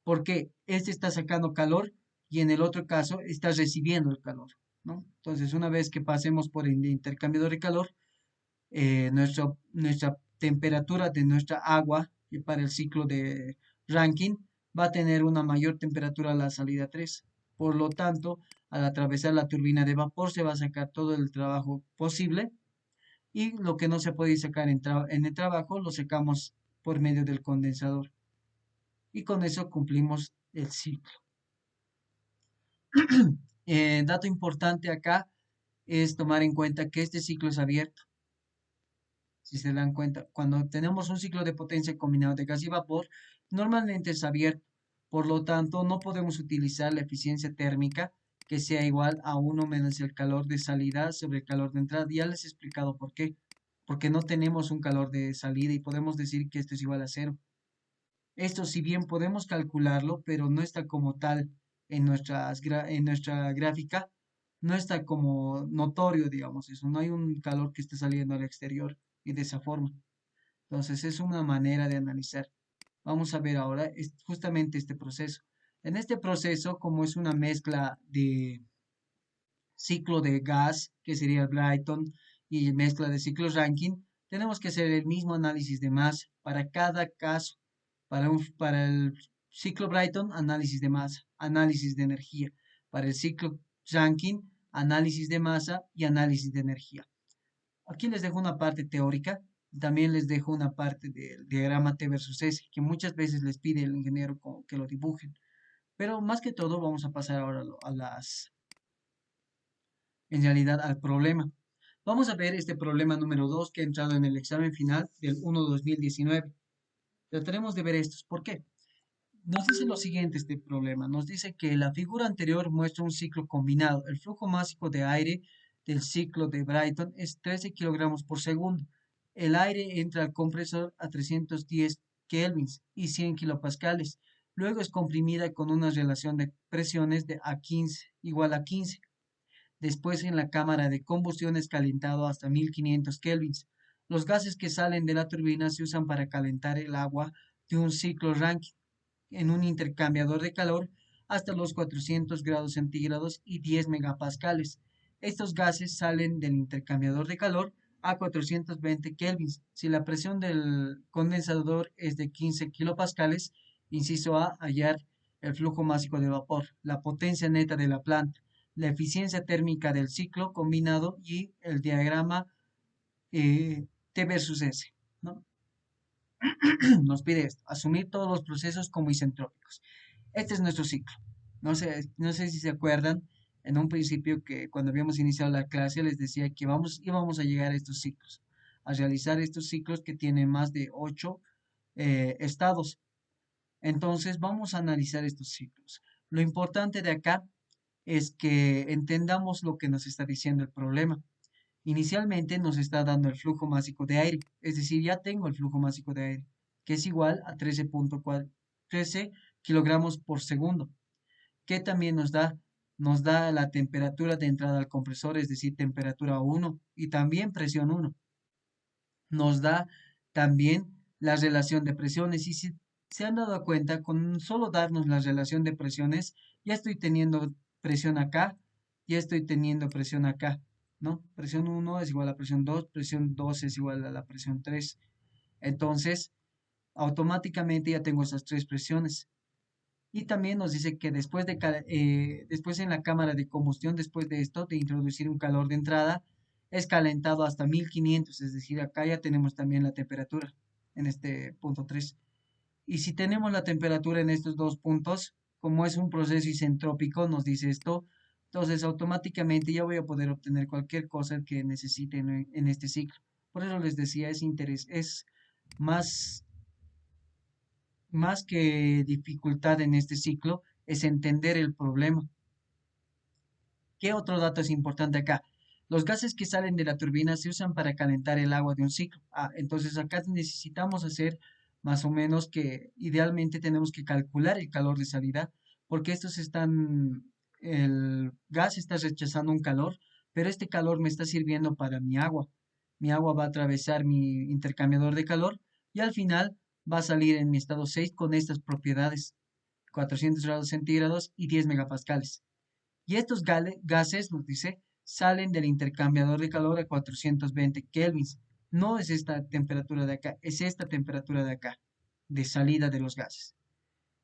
porque este está sacando calor y en el otro caso está recibiendo el calor, ¿no? Entonces, una vez que pasemos por el intercambiador de calor, nuestra temperatura de nuestra agua y para el ciclo de Rankine va a tener una mayor temperatura a la salida 3. Por lo tanto, al atravesar la turbina de vapor se va a sacar todo el trabajo posible y lo que no se puede sacar en el trabajo lo sacamos por medio del condensador. Y con eso cumplimos el ciclo. Dato importante acá es tomar en cuenta que este ciclo es abierto. Si se dan cuenta, cuando tenemos un ciclo de potencia combinado de gas y vapor, normalmente es abierto. Por lo tanto, no podemos utilizar la eficiencia térmica que sea igual a uno menos el calor de salida sobre el calor de entrada. Ya les he explicado por qué. Porque no tenemos un calor de salida y podemos decir que esto es igual a cero. Esto, si bien podemos calcularlo, pero no está como tal en nuestra gráfica, no está como notorio, digamos eso. No hay un calor que esté saliendo al exterior y de esa forma. Entonces, es una manera de analizar. Vamos a ver ahora justamente este proceso. En este proceso, como es una mezcla de ciclo de gas, que sería el Brayton, y mezcla de ciclos Rankine, tenemos que hacer el mismo análisis de masa para cada caso. Para el ciclo Brayton, análisis de masa, análisis de energía. Para el ciclo Rankine, análisis de masa y análisis de energía. Aquí les dejo una parte teórica, también les dejo una parte del diagrama T versus S, que muchas veces les pide el ingeniero que lo dibujen. Pero más que todo, vamos a pasar ahora en realidad al problema. Vamos a ver este problema número 2 que ha entrado en el examen final del 1-2019. Trataremos de ver estos. ¿Por qué? Nos dice lo siguiente este problema. Nos dice que la figura anterior muestra un ciclo combinado. El flujo máximo de aire del ciclo de Brighton es 13 kilogramos por segundo. El aire entra al compresor a 310 kelvins y 100 kilopascales. Luego es comprimida con una relación de presiones de A15 igual a 15. Después en la cámara de combustión es calentado hasta 1500 kelvins. Los gases que salen de la turbina se usan para calentar el agua de un ciclo Rankine en un intercambiador de calor hasta los 400 grados centígrados y 10 megapascales. Estos gases salen del intercambiador de calor a 420 kelvins. Si la presión del condensador es de 15 kilopascales, inciso A, hallar el flujo máximo de vapor, la potencia neta de la planta, la eficiencia térmica del ciclo combinado y el diagrama T versus S, ¿no? Nos pide esto, asumir todos los procesos como isentrópicos. Este es nuestro ciclo. No sé si se acuerdan en un principio que cuando habíamos iniciado la clase les decía que íbamos a llegar a estos ciclos, a realizar estos ciclos que tienen más de 8 estados. Entonces vamos a analizar estos ciclos. Lo importante de acá es que entendamos lo que nos está diciendo el problema. Inicialmente nos está dando el flujo másico de aire, es decir, ya tengo el flujo másico de aire, que es igual a 13 kilogramos por segundo, que también nos da la temperatura de entrada al compresor, es decir, temperatura 1 y también presión 1. Nos da también la relación de presiones y si se han dado cuenta, con solo darnos la relación de presiones, ya estoy teniendo presión acá, ya estoy teniendo presión acá, ¿no? Presión 1 es igual a presión 2 es igual a la presión 3. Entonces, automáticamente ya tengo esas tres presiones. Y también nos dice que después en la cámara de combustión, después de esto, de introducir un calor de entrada, es calentado hasta 1500, es decir, acá ya tenemos también la temperatura en este punto 3. Y si tenemos la temperatura en estos dos puntos, como es un proceso isentrópico, nos dice esto, entonces automáticamente ya voy a poder obtener cualquier cosa que necesite en este ciclo. Por eso les decía, es más más que dificultad en este ciclo, es entender el problema. ¿Qué otro dato es importante acá? Los gases que salen de la turbina se usan para calentar el agua de un ciclo. Entonces acá necesitamos hacer más o menos que idealmente tenemos que calcular el calor de salida, porque el gas está rechazando un calor, pero este calor me está sirviendo para mi agua. Mi agua va a atravesar mi intercambiador de calor y al final va a salir en mi estado 6 con estas propiedades, 400 grados centígrados y 10 megapascales. Y estos gases, nos dice, salen del intercambiador de calor a 420 kelvins. No es esta temperatura de acá, es esta temperatura de acá, de salida de los gases.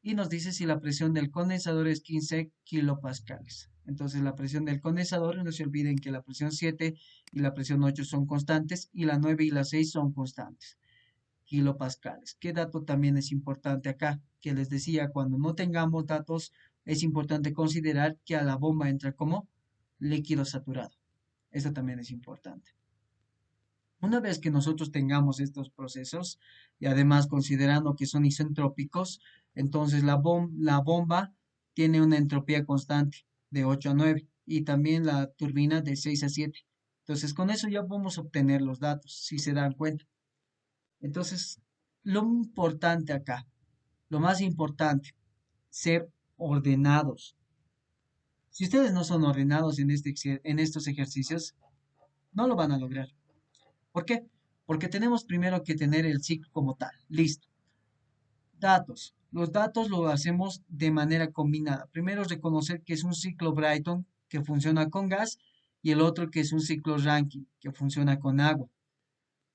Y nos dice si la presión del condensador es 15 kilopascales. Entonces la presión del condensador, no se olviden que la presión 7 y la presión 8 son constantes y la 9 y la 6 son constantes kilopascales. ¿Qué dato también es importante acá? Que les decía, cuando no tengamos datos, es importante considerar que a la bomba entra como líquido saturado. Eso también es importante. Una vez que nosotros tengamos estos procesos y además considerando que son isentrópicos, entonces la bomba tiene una entropía constante de 8 a 9 y también la turbina de 6 a 7. Entonces con eso ya podemos obtener los datos, si se dan cuenta. Entonces, lo importante acá, lo más importante, ser ordenados. Si ustedes no son ordenados en estos ejercicios, no lo van a lograr. ¿Por qué? Porque tenemos primero que tener el ciclo como tal. Listo. Datos. Los datos lo hacemos de manera combinada. Primero reconocer que es un ciclo Brighton que funciona con gas y el otro que es un ciclo Rankine que funciona con agua.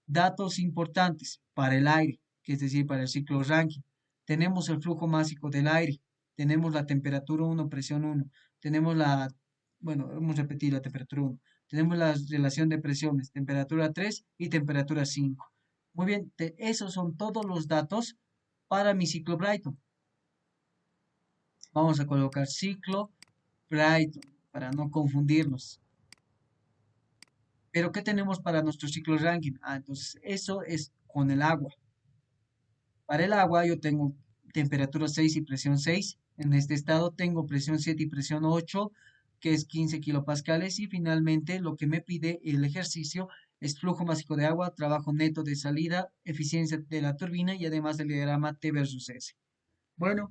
Datos importantes para el aire, que es decir, para el ciclo Rankine. Tenemos el flujo másico del aire, tenemos la temperatura 1, presión 1, tenemos bueno, hemos repetido la temperatura 1, tenemos la relación de presiones, temperatura 3 y temperatura 5. Muy bien, esos son todos los datos para mi ciclo Brighton. Vamos a colocar ciclo Brighton para no confundirnos. Pero ¿qué tenemos para nuestro ciclo Rankine? Entonces eso es con el agua. Para el agua yo tengo temperatura 6 y presión 6. En este estado tengo presión 7 y presión 8, que es 15 kilopascales. Y finalmente lo que me pide el ejercicio es flujo másico de agua, trabajo neto de salida, eficiencia de la turbina y además del diagrama T versus S. Bueno,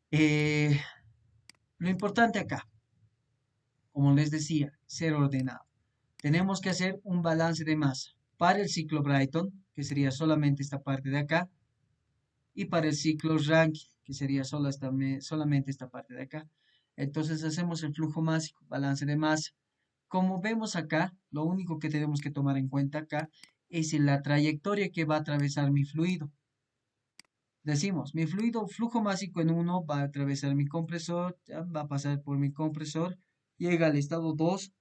eh, lo importante acá, como les decía, ser ordenado. Tenemos que hacer un balance de masa para el ciclo Brighton, que sería solamente esta parte de acá, y para el ciclo Rankine, que sería solamente esta parte de acá. Entonces hacemos el flujo másico, balance de masa. Como vemos acá, lo único que tenemos que tomar en cuenta acá es la trayectoria que va a atravesar mi fluido. Decimos, mi fluido, flujo másico en 1 va a atravesar mi compresor, ya va a pasar por mi compresor, llega al estado 2,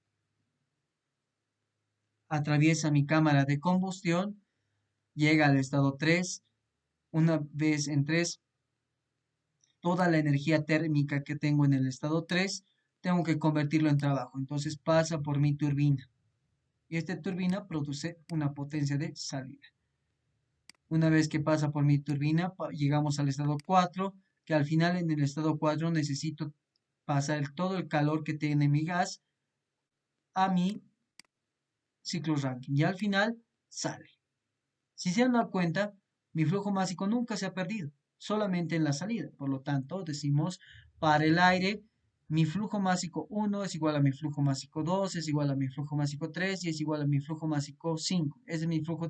atraviesa mi cámara de combustión, llega al estado 3, una vez en 3, toda la energía térmica que tengo en el estado 3, tengo que convertirlo en trabajo. Entonces pasa por mi turbina. Y esta turbina produce una potencia de salida. Una vez que pasa por mi turbina, llegamos al estado 4, que al final en el estado 4 necesito pasar todo el calor que tiene mi gas a mi ciclo Rankine. Y al final sale. Si se han dado cuenta, mi flujo másico nunca se ha perdido, solamente en la salida. Por lo tanto, decimos, para el aire, mi flujo másico 1 es igual a mi flujo másico 2, es igual a mi flujo másico 3 y es igual a mi flujo másico 5. Ese es mi flujo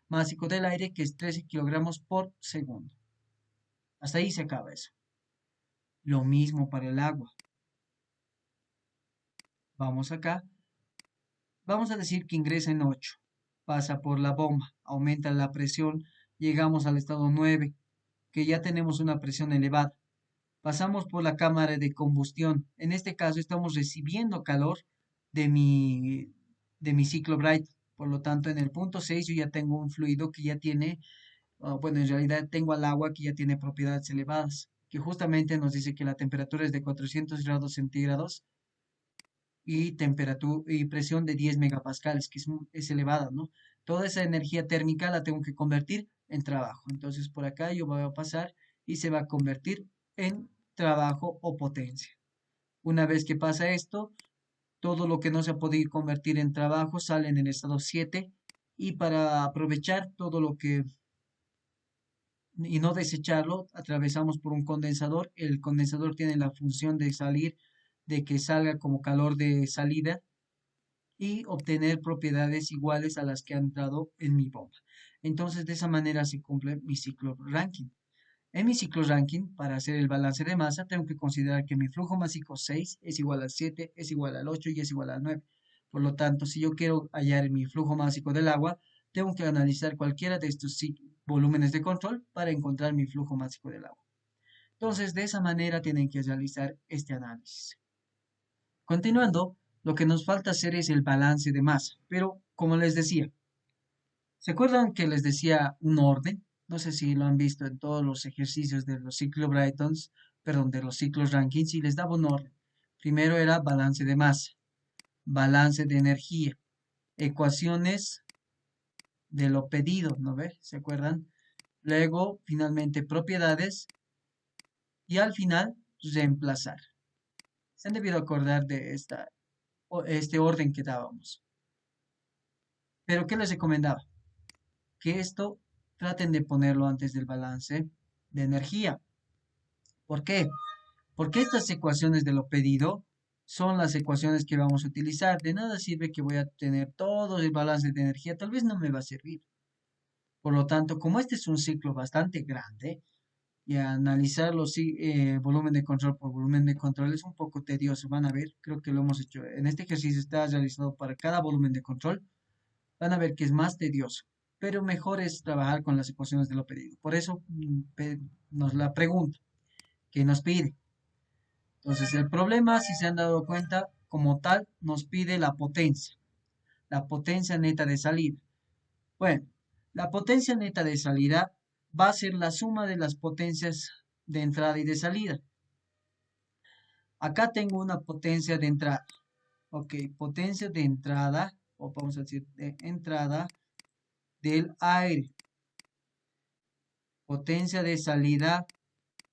másico del aire, que es 13 kilogramos por segundo. Hasta ahí se acaba eso. Lo mismo para el agua. Vamos acá. Vamos a decir que ingresa en 8. Pasa por la bomba, aumenta la presión, llegamos al estado 9, que ya tenemos una presión elevada. Pasamos por la cámara de combustión. En este caso estamos recibiendo calor de mi ciclo Bright. Por lo tanto, en el punto 6 yo ya tengo un fluido que ya tiene, bueno, en realidad tengo al agua que ya tiene propiedades elevadas, que justamente nos dice que la temperatura es de 400 grados centígrados y temperatura y presión de 10 megapascales, que es elevada, ¿no? Toda esa energía térmica la tengo que convertir en trabajo. Entonces, por acá yo voy a pasar y se va a convertir en trabajo o potencia. Una vez que pasa esto, todo lo que no se ha podido convertir en trabajo sale en el estado 7 y para aprovechar todo lo que y no desecharlo, atravesamos por un condensador. El condensador tiene la función de salir, de que salga como calor de salida y obtener propiedades iguales a las que han entrado en mi bomba. Entonces, de esa manera se cumple mi ciclo Rankine. En mi ciclo Rankine, para hacer el balance de masa, tengo que considerar que mi flujo másico 6 es igual al 7, es igual al 8 y es igual al 9. Por lo tanto, si yo quiero hallar mi flujo másico del agua, tengo que analizar cualquiera de estos volúmenes de control para encontrar mi flujo másico del agua. Entonces, de esa manera tienen que realizar este análisis. Continuando, lo que nos falta hacer es el balance de masa, pero como les decía, ¿se acuerdan que les decía un orden? No sé si lo han visto en todos los ejercicios de los ciclos Brightons, perdón, de los ciclos Rankins, y les daba un orden. Primero era balance de masa, balance de energía, ecuaciones de lo pedido, ¿no ve? ¿Se acuerdan? Luego, finalmente, propiedades y al final, reemplazar. Se han debido acordar de este orden que dábamos. Pero, ¿qué les recomendaba? Que esto traten de ponerlo antes del balance de energía. ¿Por qué? Porque estas ecuaciones de lo pedido son las ecuaciones que vamos a utilizar. De nada sirve que voy a tener todo el balance de energía, tal vez no me va a servir. Por lo tanto, como este es un ciclo bastante grande, y analizar los volumen de control por volumen de control es un poco tedioso. Van a ver, creo que lo hemos hecho. En este ejercicio está realizado para cada volumen de control. Van a ver que es más tedioso, pero mejor es trabajar con las ecuaciones de lo pedido. Por eso nos la pregunta que nos pide. Entonces, el problema, si se han dado cuenta, como tal, nos pide la potencia neta de salida. Bueno, la potencia neta de salida va a ser la suma de las potencias de entrada y de salida. Acá tengo una potencia de entrada. Ok, potencia de entrada, o vamos a decir de entrada del aire. potencia de salida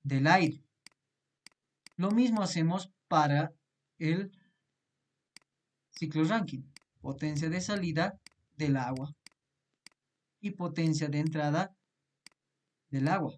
del aire. Lo mismo hacemos para el ciclo Rankine. Potencia de salida del agua y potencia de entrada del agua.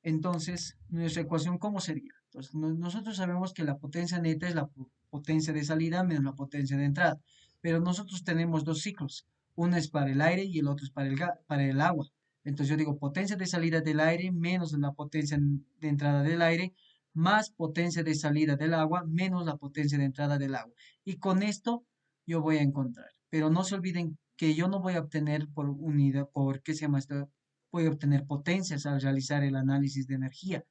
Entonces, nuestra ecuación, ¿cómo sería? Entonces, nosotros sabemos que la potencia neta es la potencia de salida menos la potencia de entrada. Pero nosotros tenemos dos ciclos. Uno es para el aire y el otro es para el agua. Entonces yo digo potencia de salida del aire menos la potencia de entrada del aire más potencia de salida del agua menos la potencia de entrada del agua. Y con esto yo voy a encontrar. Pero no se olviden que yo no voy a obtener por unidad, por qué se llama esto, voy a obtener potencias al realizar el análisis de energía.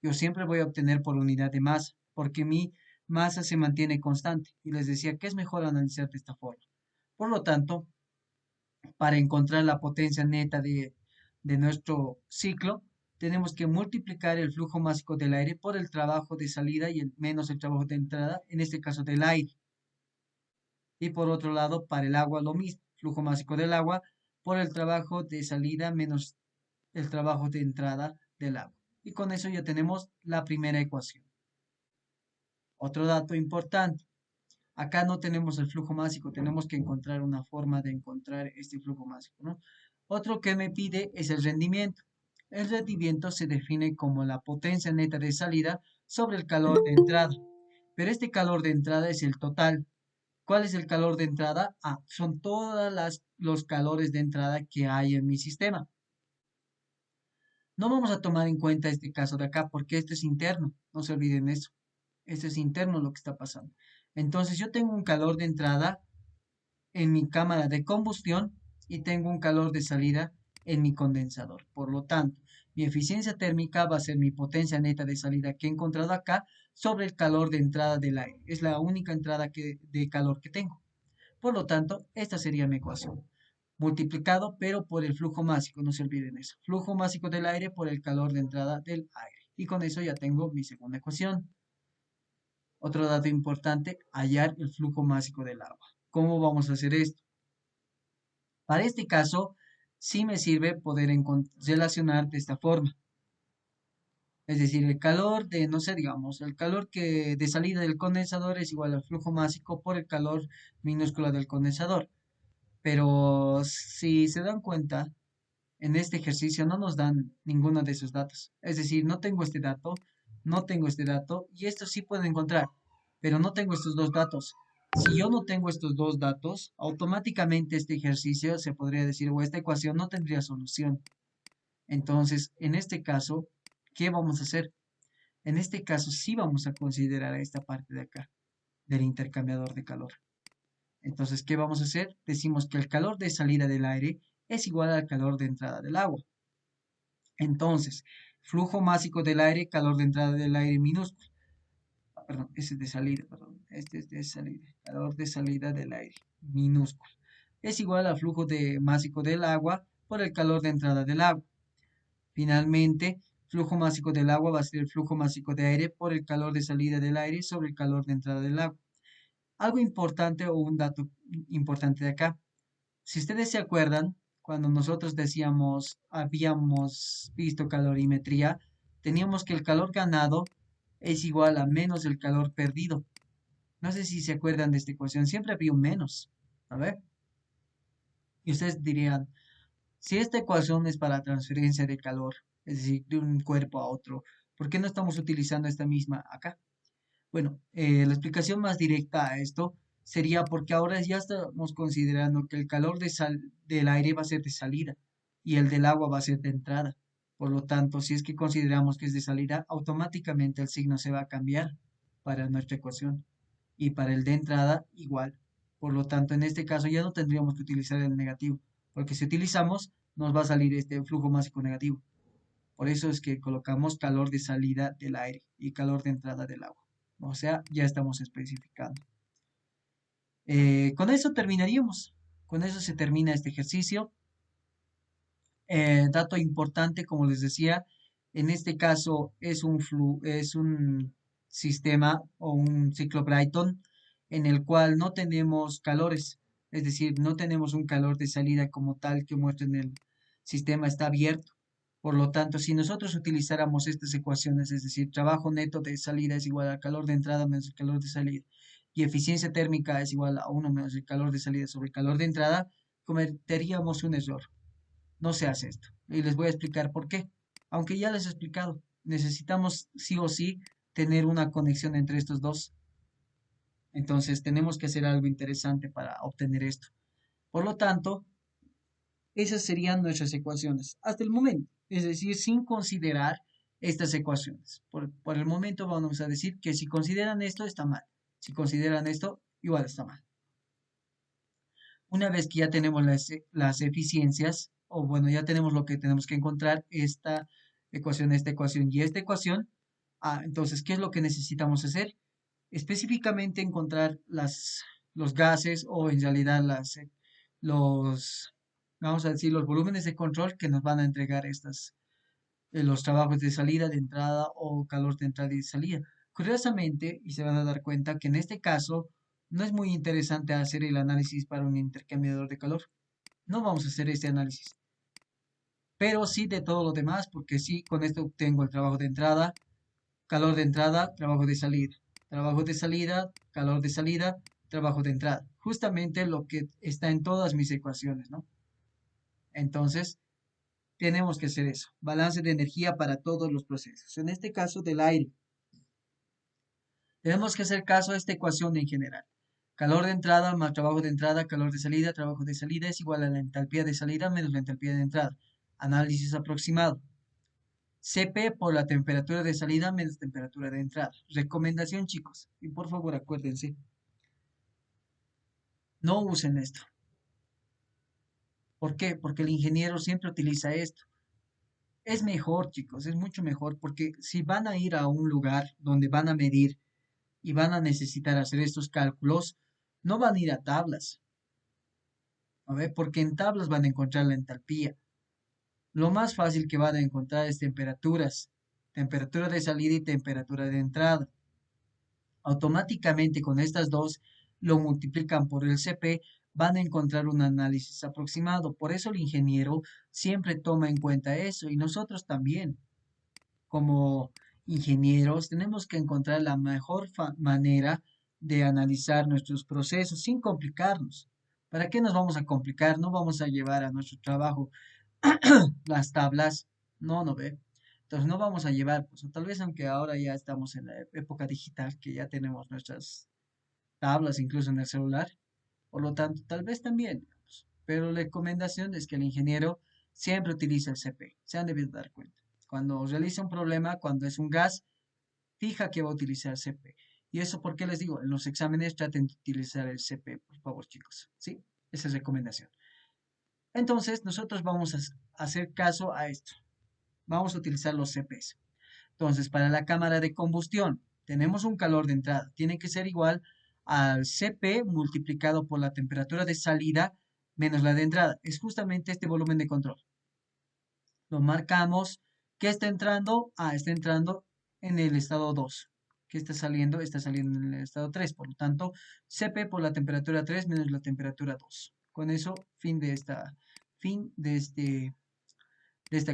Yo siempre voy a obtener por unidad de masa, porque mi masa se mantiene constante. Y les decía que es mejor analizar de esta forma. Por lo tanto, para encontrar la potencia neta de nuestro ciclo, tenemos que multiplicar el flujo másico del aire por el trabajo de salida y menos el trabajo de entrada, en este caso del aire. Y por otro lado, para el agua lo mismo, flujo másico del agua por el trabajo de salida menos el trabajo de entrada del agua. Y con eso ya tenemos la primera ecuación. Otro dato importante. Acá no tenemos el flujo másico, tenemos que encontrar una forma de encontrar este flujo másico, ¿no? Otro que me pide es el rendimiento. El rendimiento se define como la potencia neta de salida sobre el calor de entrada. Pero este calor de entrada es el total. ¿Cuál es el calor de entrada? Ah, son todos los calores de entrada que hay en mi sistema. No vamos a tomar en cuenta este caso de acá porque este es interno. No se olviden eso. Este es interno lo que está pasando. Entonces yo tengo un calor de entrada en mi cámara de combustión y tengo un calor de salida en mi condensador. Por lo tanto, mi eficiencia térmica va a ser mi potencia neta de salida que he encontrado acá sobre el calor de entrada del aire. Es la única entrada de calor que tengo. Por lo tanto, esta sería mi ecuación. Multiplicado, pero por el flujo másico, no se olviden eso. Flujo másico del aire por el calor de entrada del aire. Y con eso ya tengo mi segunda ecuación. Otro dato importante, hallar el flujo másico del agua. ¿Cómo vamos a hacer esto? Para este caso, sí me sirve poder relacionar de esta forma. Es decir, el calor de, no sé, digamos, el calor que de salida del condensador es igual al flujo másico por el calor minúscula del condensador. Pero si se dan cuenta, en este ejercicio no nos dan ninguno de esos datos. Es decir, no tengo este dato, no tengo este dato, y esto sí puedo encontrar, pero no tengo estos dos datos. Si yo no tengo estos dos datos, automáticamente este ejercicio se podría decir, o esta ecuación no tendría solución. Entonces, en este caso, ¿qué vamos a hacer? En este caso, sí vamos a considerar esta parte de acá, del intercambiador de calor. Entonces, ¿qué vamos a hacer? Decimos que el calor de salida del aire es igual al calor de entrada del agua. Entonces, flujo másico del aire, calor de entrada del aire minúsculo. Perdón, ese es de salida, perdón. Este es de salida. Calor de salida del aire minúsculo. Es igual al flujo másico del agua por el calor de entrada del agua. Finalmente, flujo másico del agua va a ser el flujo másico de aire por el calor de salida del aire sobre el calor de entrada del agua. Algo importante o un dato importante de acá. Si ustedes se acuerdan, cuando nosotros decíamos, habíamos visto calorimetría, teníamos que el calor ganado es igual a menos el calor perdido. No sé si se acuerdan de esta ecuación, siempre había un menos. A ver, y ustedes dirían, si esta ecuación es para transferencia de calor, es decir, de un cuerpo a otro, ¿por qué no estamos utilizando esta misma acá? Bueno, la explicación más directa a esto sería porque ahora ya estamos considerando que el calor del aire va a ser de salida y el del agua va a ser de entrada. Por lo tanto, si es que consideramos que es de salida, automáticamente el signo se va a cambiar para nuestra ecuación y para el de entrada igual. Por lo tanto, en este caso ya no tendríamos que utilizar el negativo, porque si utilizamos nos va a salir este flujo másico negativo. Por eso es que colocamos calor de salida del aire y calor de entrada del agua. O sea, ya estamos especificando. Con eso terminaríamos. Con eso se termina este ejercicio. Dato importante, como les decía, en este caso es un sistema o un ciclo Brighton en el cual no tenemos calores, es decir, no tenemos un calor de salida como tal que muestra en el sistema está abierto. Por lo tanto, si nosotros utilizáramos estas ecuaciones, es decir, trabajo neto de salida es igual al calor de entrada menos el calor de salida, y eficiencia térmica es igual a uno menos el calor de salida sobre el calor de entrada, cometeríamos un error. No se hace esto. Y les voy a explicar por qué. Aunque ya les he explicado, necesitamos sí o sí tener una conexión entre estos dos. Entonces, tenemos que hacer algo interesante para obtener esto. Por lo tanto, esas serían nuestras ecuaciones hasta el momento, es decir, sin considerar estas ecuaciones. Por el momento vamos a decir que si consideran esto, está mal. Si consideran esto, igual está mal. Una vez que ya tenemos las eficiencias, o bueno, ya tenemos lo que tenemos que encontrar, esta ecuación y esta ecuación, entonces, ¿qué es lo que necesitamos hacer? Específicamente encontrar los gases o en realidad los, vamos a decir, los volúmenes de control que nos van a entregar los trabajos de salida, de entrada o calor de entrada y de salida. Curiosamente, y se van a dar cuenta que en este caso no es muy interesante hacer el análisis para un intercambiador de calor. No vamos a hacer este análisis, pero sí de todo lo demás, porque sí, con esto obtengo el trabajo de entrada, calor de entrada, trabajo de salida, trabajo de salida, calor de salida, trabajo de entrada. Justamente lo que está en todas mis ecuaciones, ¿no? Entonces, tenemos que hacer eso. Balance de energía para todos los procesos. En este caso del aire, tenemos que hacer caso a esta ecuación en general. Calor de entrada más trabajo de entrada, calor de salida, trabajo de salida es igual a la entalpía de salida menos la entalpía de entrada. Análisis aproximado. Cp por la temperatura de salida menos temperatura de entrada. Recomendación, chicos, y por favor acuérdense, no usen esto. ¿Por qué? Porque el ingeniero siempre utiliza esto. Es mejor, chicos, es mucho mejor, porque si van a ir a un lugar donde van a medir y van a necesitar hacer estos cálculos, no van a ir a tablas, ¿a ver? Porque en tablas van a encontrar la entalpía. Lo más fácil que van a encontrar es temperaturas, temperatura de salida y temperatura de entrada. Automáticamente con estas dos lo multiplican por el CP, van a encontrar un análisis aproximado. Por eso el ingeniero siempre toma en cuenta eso y nosotros también, como ingenieros, tenemos que encontrar la mejor manera de analizar nuestros procesos sin complicarnos. ¿Para qué nos vamos a complicar? No vamos a llevar a nuestro trabajo las tablas, no ve. Entonces no vamos a llevar, pues, o tal vez aunque ahora ya estamos en la época digital, que ya tenemos nuestras tablas incluso en el celular, por lo tanto, tal vez también, digamos. Pero la recomendación es que el ingeniero siempre utilice el CP, se han debido dar cuenta. Cuando realiza un problema, cuando es un gas, fija que va a utilizar CP. Y eso, ¿por qué les digo? En los exámenes traten de utilizar el CP, por favor, chicos. ¿Sí? Esa es recomendación. Entonces, nosotros vamos a hacer caso a esto. Vamos a utilizar los CPs. Entonces, para la cámara de combustión, tenemos un calor de entrada. Tiene que ser igual al CP multiplicado por la temperatura de salida menos la de entrada. Es justamente este volumen de control. Lo marcamos. ¿Qué está entrando? Está entrando en el estado 2. ¿Qué está saliendo? Está saliendo en el estado 3. Por lo tanto, CP por la temperatura 3 menos la temperatura 2. Con eso, fin de esta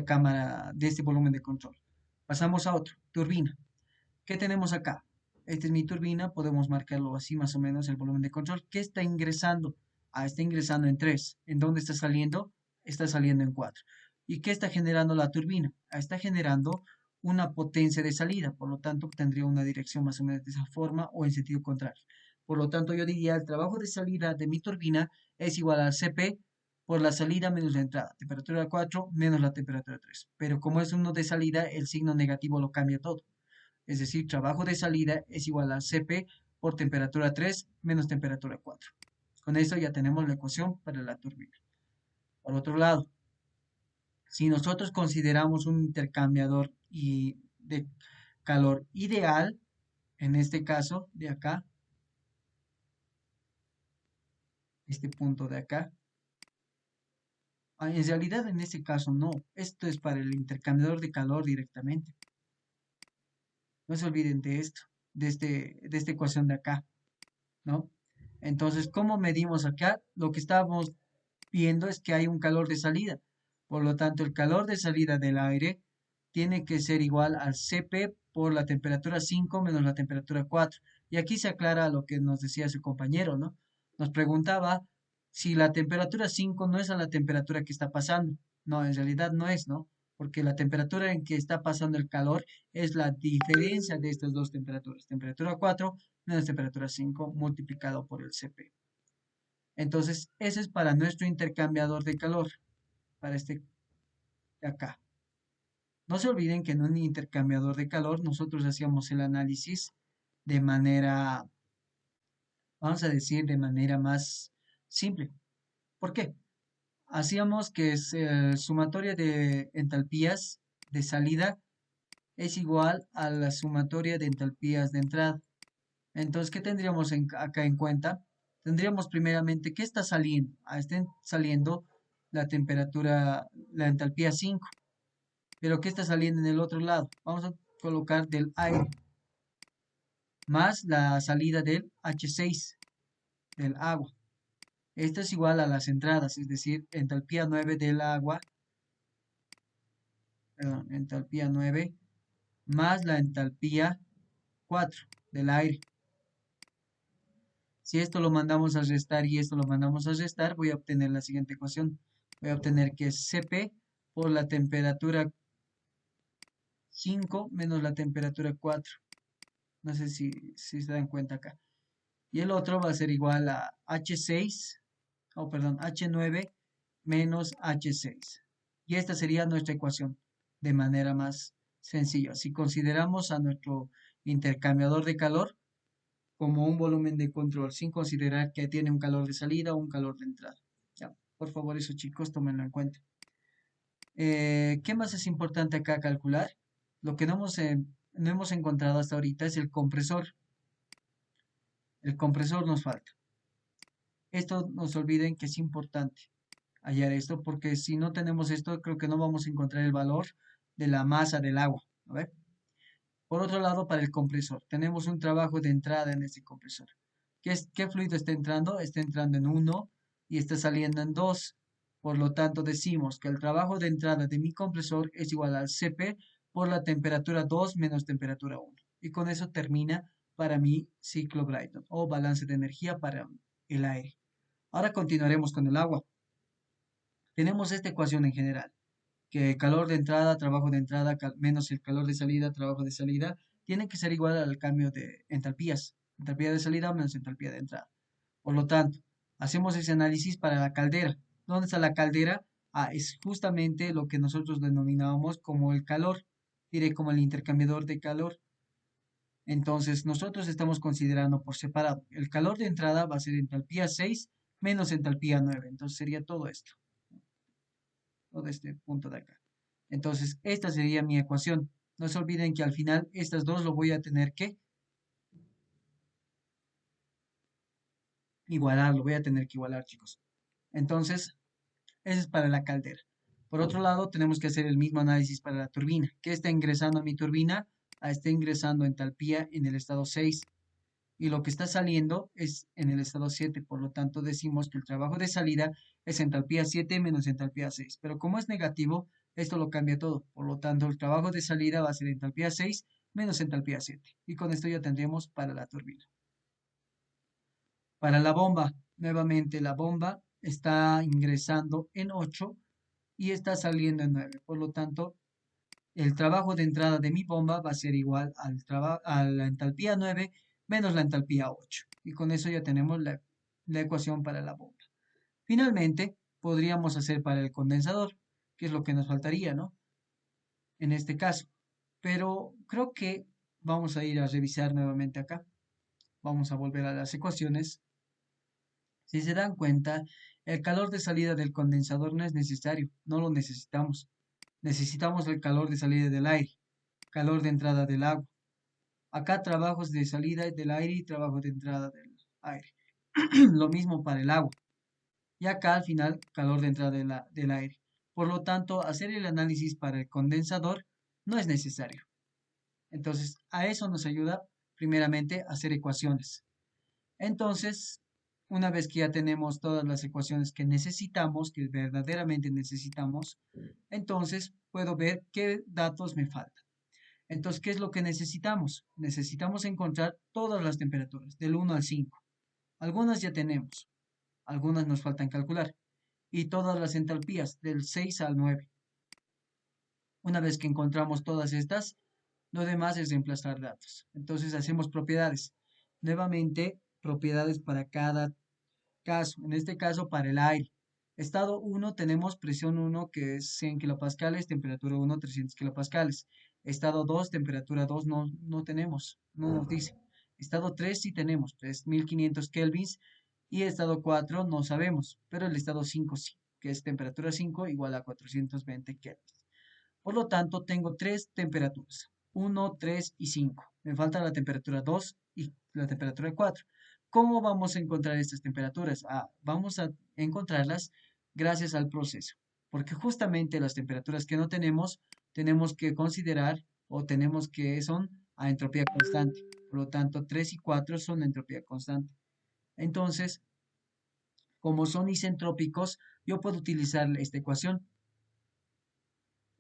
cámara, de este volumen de control. Pasamos a otro, turbina. ¿Qué tenemos acá? Esta es mi turbina, podemos marcarlo así más o menos el volumen de control. ¿Qué está ingresando? Está ingresando en 3. ¿En dónde está saliendo? Está saliendo en 4. ¿Y qué está generando la turbina? Está generando una potencia de salida, por lo tanto tendría una dirección más o menos de esa forma o en sentido contrario. Por lo tanto, yo diría el trabajo de salida de mi turbina es igual al CP por la salida menos la entrada, temperatura 4 menos la temperatura 3. Pero como es uno de salida, el signo negativo lo cambia todo. Es decir, trabajo de salida es igual a Cp por temperatura 3 menos temperatura 4. Con esto ya tenemos la ecuación para la turbina. Por otro lado, si nosotros consideramos un intercambiador de calor ideal, en este caso de acá, este punto de acá, en realidad en este caso no, esto es para el intercambiador de calor directamente. No se olviden de esto, de esta ecuación de acá, ¿no? Entonces, ¿cómo medimos acá? Lo que estábamos viendo es que hay un calor de salida. Por lo tanto, el calor de salida del aire tiene que ser igual al Cp por la temperatura 5 menos la temperatura 4. Y aquí se aclara lo que nos decía su compañero, ¿no? Nos preguntaba si la temperatura 5 no es a la temperatura que está pasando. No, en realidad no es, ¿no? Porque la temperatura en que está pasando el calor es la diferencia de estas dos temperaturas. Temperatura 4 menos temperatura 5 multiplicado por el Cp. Entonces, ese es para nuestro intercambiador de calor, para este de acá. No se olviden que en un intercambiador de calor nosotros hacíamos el análisis de manera, vamos a decir, de manera más simple. ¿Por qué? Hacíamos que el sumatorio de entalpías de salida es igual a la sumatoria de entalpías de entrada. Entonces, ¿qué tendríamos acá en cuenta? Tendríamos primeramente que está saliendo. Estén saliendo la temperatura, la entalpía 5. Pero ¿qué está saliendo en el otro lado? Vamos a colocar del aire más la salida del H6 del agua. Esto es igual a las entradas, es decir, entalpía 9 del agua, perdón, entalpía 9 más la entalpía 4 del aire. Si esto lo mandamos a restar y esto lo mandamos a restar, voy a obtener la siguiente ecuación. Voy a obtener que es Cp por la temperatura 5 menos la temperatura 4. No sé si se dan cuenta acá. Y el otro va a ser igual a H6, perdón, H9 menos H6. Y esta sería nuestra ecuación de manera más sencilla. Si consideramos a nuestro intercambiador de calor como un volumen de control, sin considerar que tiene un calor de salida o un calor de entrada. Ya, por favor, eso chicos, tómenlo en cuenta. ¿Qué más es importante acá calcular? Lo que no hemos encontrado hasta ahorita es el compresor. El compresor nos falta. Esto no se olviden que es importante hallar esto, porque si no tenemos esto, creo que no vamos a encontrar el valor de la masa del agua. A ver. Por otro lado, para el compresor, tenemos un trabajo de entrada en este compresor. ¿Qué fluido está entrando? Está entrando en 1 y está saliendo en 2. Por lo tanto, decimos que el trabajo de entrada de mi compresor es igual al Cp por la temperatura 2 menos temperatura 1. Y con eso termina para mi ciclo Brayton o balance de energía para el aire. Ahora continuaremos con el agua. Tenemos esta ecuación en general, que calor de entrada, trabajo de entrada, menos el calor de salida, trabajo de salida, tiene que ser igual al cambio de entalpías. Entalpía de salida menos entalpía de entrada. Por lo tanto, hacemos ese análisis para la caldera. ¿Dónde está la caldera? Es justamente lo que nosotros denominábamos como el calor, diré como el intercambiador de calor. Entonces, nosotros estamos considerando por separado. El calor de entrada va a ser entalpía 6 menos entalpía 9. Entonces, sería todo esto, todo este punto de acá. Entonces, esta sería mi ecuación. No se olviden que al final estas dos lo voy a tener que igualar, lo voy a tener que igualar, chicos. Entonces, ese es para la caldera. Por otro lado, tenemos que hacer el mismo análisis para la turbina. ¿Qué está ingresando a mi turbina? Está ingresando entalpía en el estado 6 y lo que está saliendo es en el estado 7. Por lo tanto, decimos que el trabajo de salida es entalpía 7 menos entalpía 6. Pero como es negativo, esto lo cambia todo. Por lo tanto, el trabajo de salida va a ser entalpía 6 menos entalpía 7. Y con esto ya tendríamos para la turbina. Para la bomba, nuevamente la bomba está ingresando en 8 y está saliendo en 9. Por lo tanto, el trabajo de entrada de mi bomba va a ser igual a la entalpía 9 menos la entalpía 8. Y con eso ya tenemos la ecuación para la bomba. Finalmente, podríamos hacer para el condensador, que es lo que nos faltaría, ¿no? En este caso. Pero creo que vamos a ir a revisar nuevamente acá. Vamos a volver a las ecuaciones. Si se dan cuenta, el calor de salida del condensador no es necesario, no lo necesitamos. Necesitamos el calor de salida del aire, calor de entrada del agua. Acá trabajos de salida del aire y trabajo de entrada del aire. Lo mismo para el agua. Y acá al final calor de entrada del aire. Por lo tanto, hacer el análisis para el condensador no es necesario. Entonces, a eso nos ayuda primeramente a hacer ecuaciones. Entonces, una vez que ya tenemos todas las ecuaciones que necesitamos, que verdaderamente necesitamos, entonces puedo ver qué datos me faltan. Entonces, ¿qué es lo que necesitamos? Necesitamos encontrar todas las temperaturas, del 1 al 5. Algunas ya tenemos, algunas nos faltan calcular, y todas las entalpías, del 6 al 9. Una vez que encontramos todas estas, lo demás es reemplazar datos. Entonces, hacemos propiedades. Nuevamente, propiedades para cada caso. En este caso, para el aire. Estado 1 tenemos presión 1 que es 100 kilopascales, temperatura 1 300 kilopascales. Estado 2, temperatura 2 no tenemos, no nos dice. Estado 3 sí tenemos, 3500 kelvins. Y estado 4 no sabemos, pero el estado 5 sí, que es temperatura 5 igual a 420 kelvins. Por lo tanto, tengo tres temperaturas, 1, 3 y 5. Me falta la temperatura 2 y la temperatura 4. ¿Cómo vamos a encontrar estas temperaturas? Vamos a encontrarlas gracias al proceso, porque justamente las temperaturas que no tenemos que considerar o tenemos que son a entropía constante. Por lo tanto, 3 y 4 son entropía constante. Entonces, como son isentrópicos, yo puedo utilizar esta ecuación.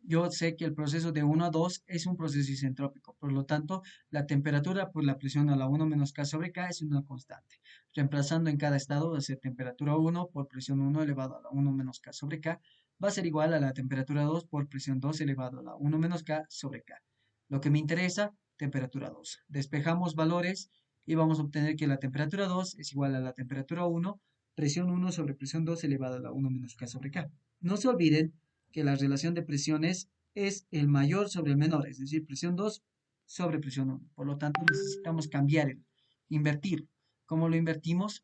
Yo sé que el proceso de 1 a 2 es un proceso isentrópico, por lo tanto, la temperatura por la presión a la 1 menos K sobre K es una constante. Reemplazando en cada estado, va a ser temperatura 1 por presión 1 elevado a la 1 menos K sobre K, va a ser igual a la temperatura 2 por presión 2 elevado a la 1 menos K sobre K. Lo que me interesa, temperatura 2. Despejamos valores y vamos a obtener que la temperatura 2 es igual a la temperatura 1, presión 1 sobre presión 2 elevado a la 1 menos K sobre K. No se olviden que la relación de presiones es el mayor sobre el menor, es decir, presión 2 sobre presión 1. Por lo tanto, necesitamos cambiar invertir. ¿Cómo lo invertimos?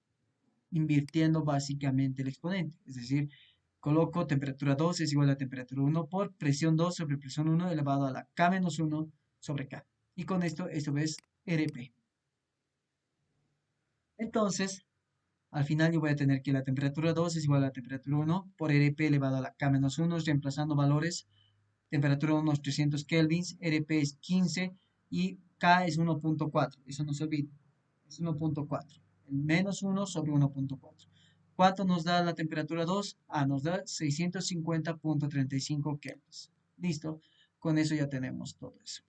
Invirtiendo básicamente el exponente, es decir, coloco temperatura 2 es igual a temperatura 1 por presión 2 sobre presión 1 elevado a la K menos 1 sobre K. Y con esto es RP. Entonces, al final yo voy a tener que la temperatura 2 es igual a la temperatura 1 por RP elevado a la K menos 1, reemplazando valores. Temperatura unos 300 kelvins, RP es 15 y K es 1.4. Eso no se olvide, es 1.4. Menos 1 sobre 1.4. ¿Cuánto nos da la temperatura 2? Nos da 650.35 kelvins. Listo, con eso ya tenemos todo eso.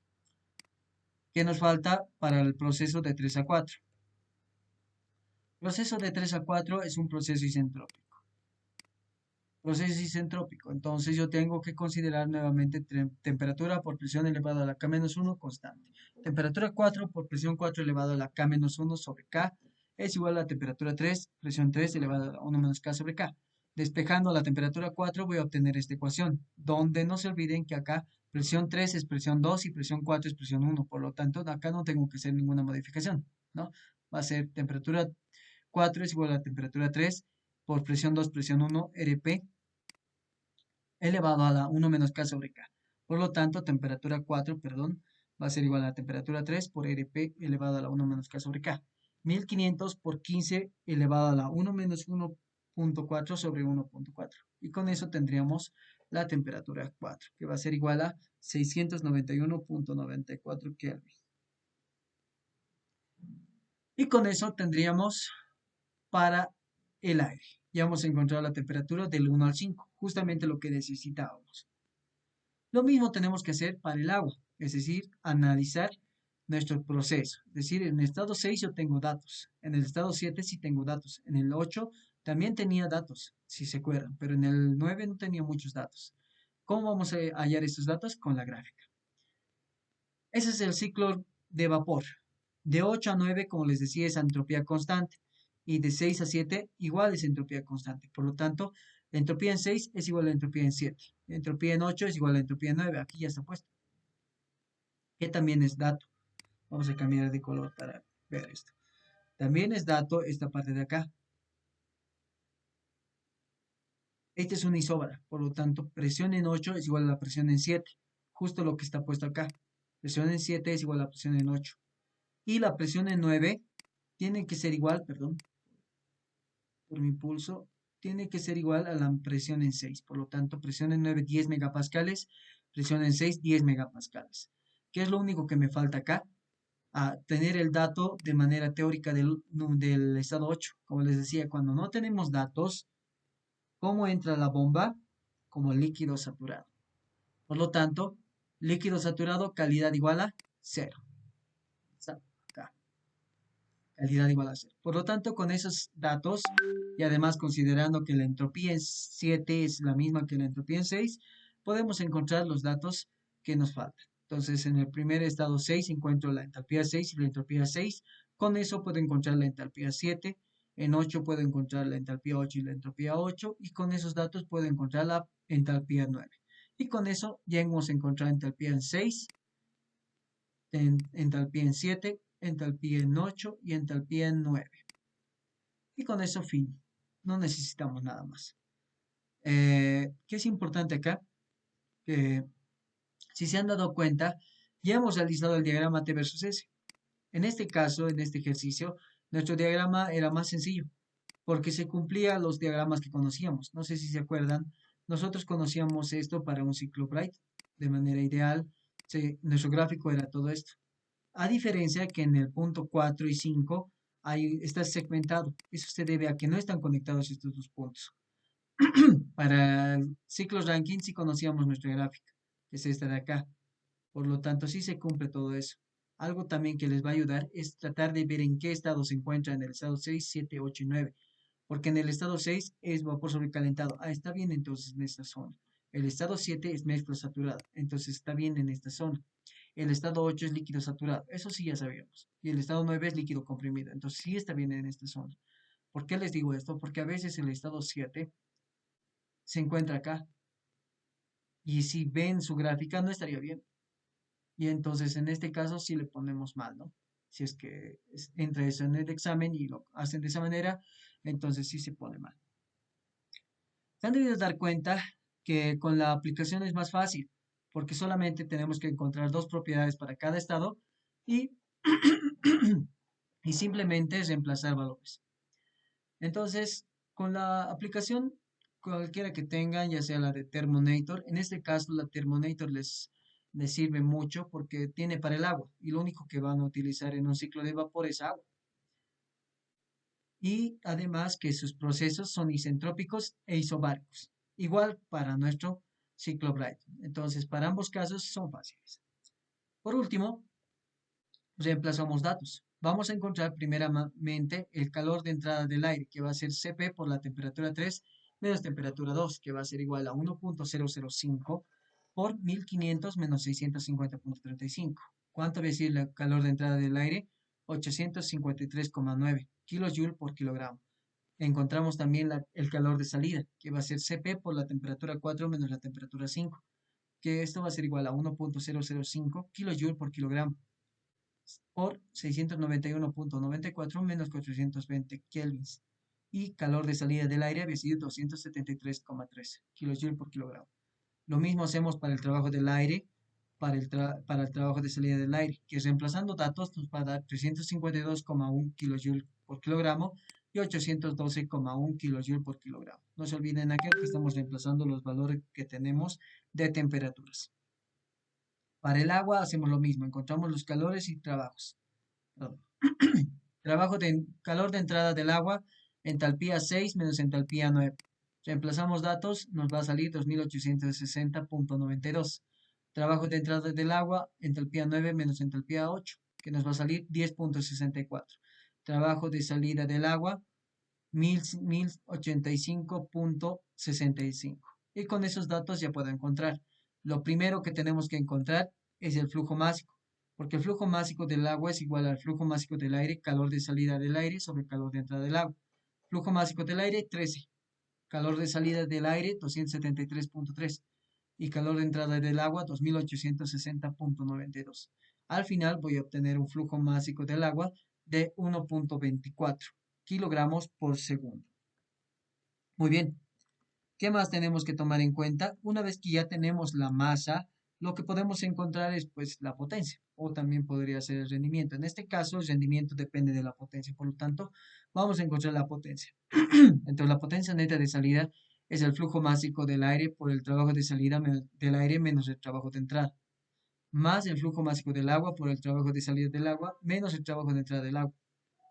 ¿Qué nos falta para el proceso de 3 a 4? El proceso de 3 a 4 es un proceso isentrópico. Proceso isentrópico. Entonces yo tengo que considerar nuevamente temperatura por presión elevada a la K-1 constante. Temperatura 4 por presión 4 elevada a la K-1 sobre K es igual a la temperatura 3, presión 3 elevada a la 1 menos K sobre K. Despejando la temperatura 4 voy a obtener esta ecuación, donde no se olviden que acá presión 3 es presión 2 y presión 4 es presión 1. Por lo tanto, acá no tengo que hacer ninguna modificación, ¿no? Va a ser temperatura 4 es igual a la temperatura 3 por presión 2, presión 1, RP elevado a la 1 menos K sobre K. Por lo tanto, temperatura 4, perdón, va a ser igual a la temperatura 3 por RP elevado a la 1 menos K sobre K. 1500 por 15 elevado a la 1 menos 1.4 sobre 1.4. Y con eso tendríamos la temperatura 4, que va a ser igual a 691.94 Kelvin. Y con eso tendríamos para el aire. Ya hemos encontrado la temperatura del 1 al 5, justamente lo que necesitábamos. Lo mismo tenemos que hacer para el agua, es decir, analizar nuestro proceso. Es decir, en el estado 6 yo tengo datos, en el estado 7 sí tengo datos, en el 8 también tenía datos, si se acuerdan, pero en el 9 no tenía muchos datos. ¿Cómo vamos a hallar estos datos? Con la gráfica. Ese es el ciclo de vapor. De 8 a 9, como les decía, es entropía constante. Y de 6 a 7, igual es entropía constante. Por lo tanto, la entropía en 6 es igual a la entropía en 7. La entropía en 8 es igual a la entropía en 9. Aquí ya está puesto. Que también es dato. Vamos a cambiar de color para ver esto. También es dato esta parte de acá. Este es una isóbara. Por lo tanto, presión en 8 es igual a la presión en 7. Justo lo que está puesto acá. Presión en 7 es igual a la presión en 8. Y la presión en 9 tiene que ser igual, perdón, por mi pulso, tiene que ser igual a la presión en 6. Por lo tanto, presión en 9, 10 megapascales, presión en 6, 10 megapascales. ¿Qué es lo único que me falta acá? a tener el dato de manera teórica del estado 8. Como les decía, cuando no tenemos datos, ¿cómo entra la bomba? Como líquido saturado. Por lo tanto, líquido saturado, calidad igual a cero. Está acá, calidad igual a cero. Por lo tanto, con esos datos, y además considerando que la entropía en 7 es la misma que la entropía en 6, podemos encontrar los datos que nos faltan. Entonces, en el primer estado 6 encuentro la entalpía 6 y la entropía 6. Con eso puedo encontrar la entalpía 7. En 8 puedo encontrar la entalpía 8 y la entropía 8. Y con esos datos puedo encontrar la entalpía 9. Y con eso ya hemos encontrado entalpía en 6, entalpía en 7, entalpía en 8 y entalpía en 9. Y con eso fin. No necesitamos nada más. ¿Qué es importante acá? Que si se han dado cuenta, ya hemos realizado el diagrama T versus S. En este caso, en este ejercicio, nuestro diagrama era más sencillo, porque se cumplía los diagramas que conocíamos. No sé si se acuerdan, nosotros conocíamos esto para un ciclo Bright de manera ideal. Nuestro gráfico era todo esto. A diferencia que en el punto 4 y 5 está segmentado. Eso se debe a que no están conectados estos dos puntos. Para el ciclo ranking sí conocíamos nuestra gráfica, que es esta de acá. Por lo tanto, sí se cumple todo eso. Algo también que les va a ayudar es tratar de ver en qué estado se encuentra en el estado 6, 7, 8 y 9. Porque en el estado 6 es vapor sobrecalentado. Ah, está bien entonces en esta zona. El estado 7 es mezcla saturada. Entonces está bien en esta zona. El estado 8 es líquido saturado. Eso sí ya sabíamos. Y el estado 9 es líquido comprimido. Entonces sí está bien en esta zona. ¿Por qué les digo esto? Porque a veces el estado 7 se encuentra acá. Y si ven su gráfica no estaría bien. Y entonces en este caso sí le ponemos mal, ¿no? Si es que entra eso en el examen y lo hacen de esa manera, entonces sí se pone mal. Se han debido dar cuenta que con la aplicación es más fácil, porque solamente tenemos que encontrar dos propiedades para cada estado y, y simplemente reemplazar valores. Entonces, con la aplicación cualquiera que tengan, ya sea la de Thermonator, en este caso la Thermonator les sirve mucho porque tiene para el agua y lo único que van a utilizar en un ciclo de vapor es agua. Y además que sus procesos son isentrópicos e isobáricos, igual para nuestro ciclo Bright. Entonces, para ambos casos son fáciles. Por último, reemplazamos datos. Vamos a encontrar primeramente el calor de entrada del aire, que va a ser Cp por la temperatura 3 menos temperatura 2, que va a ser igual a 1.005 por 1500 menos 650.35. ¿Cuánto va a decir el calor de entrada del aire? 853,9 kilojoule por kilogramo. Encontramos también el calor de salida, que va a ser Cp por la temperatura 4 menos la temperatura 5, que esto va a ser igual a 1.005 kilojoule por kilogramo por 691.94 menos 420 kelvins. Y calor de salida del aire había sido 273,3 kilojoule por kilogramo. Lo mismo hacemos para el trabajo del aire, para el trabajo de salida del aire, que reemplazando datos nos va a dar 352,1 kilojoule por kilogramo y 812,1 kilojoule por kilogramo. No se olviden aquí que estamos reemplazando los valores que tenemos de temperaturas. Para el agua hacemos lo mismo, encontramos los calores y trabajos. Trabajo de calor de entrada del agua, entalpía 6 menos entalpía 9. Reemplazamos datos, nos va a salir 2860.92. Trabajo de entrada del agua, entalpía 9 menos entalpía 8, que nos va a salir 10.64. Trabajo de salida del agua, 1085.65. Y con esos datos ya puedo encontrar. Lo primero que tenemos que encontrar es el flujo másico, porque el flujo másico del agua es igual al flujo másico del aire, calor de salida del aire sobre calor de entrada del agua. Flujo másico del aire, 13. Calor de salida del aire, 273.3. Y calor de entrada del agua, 2860.92. Al final voy a obtener un flujo másico del agua de 1.24 kilogramos por segundo. Muy bien. ¿Qué más tenemos que tomar en cuenta? Una vez que ya tenemos la masa, lo que podemos encontrar es pues la potencia o también podría ser el rendimiento. En este caso, el rendimiento depende de la potencia, por lo tanto, vamos a encontrar la potencia. Entonces, la potencia neta de salida es el flujo másico del aire por el trabajo de salida del aire menos el trabajo de entrada. más el flujo másico del agua por el trabajo de salida del agua, menos el trabajo de entrada del agua.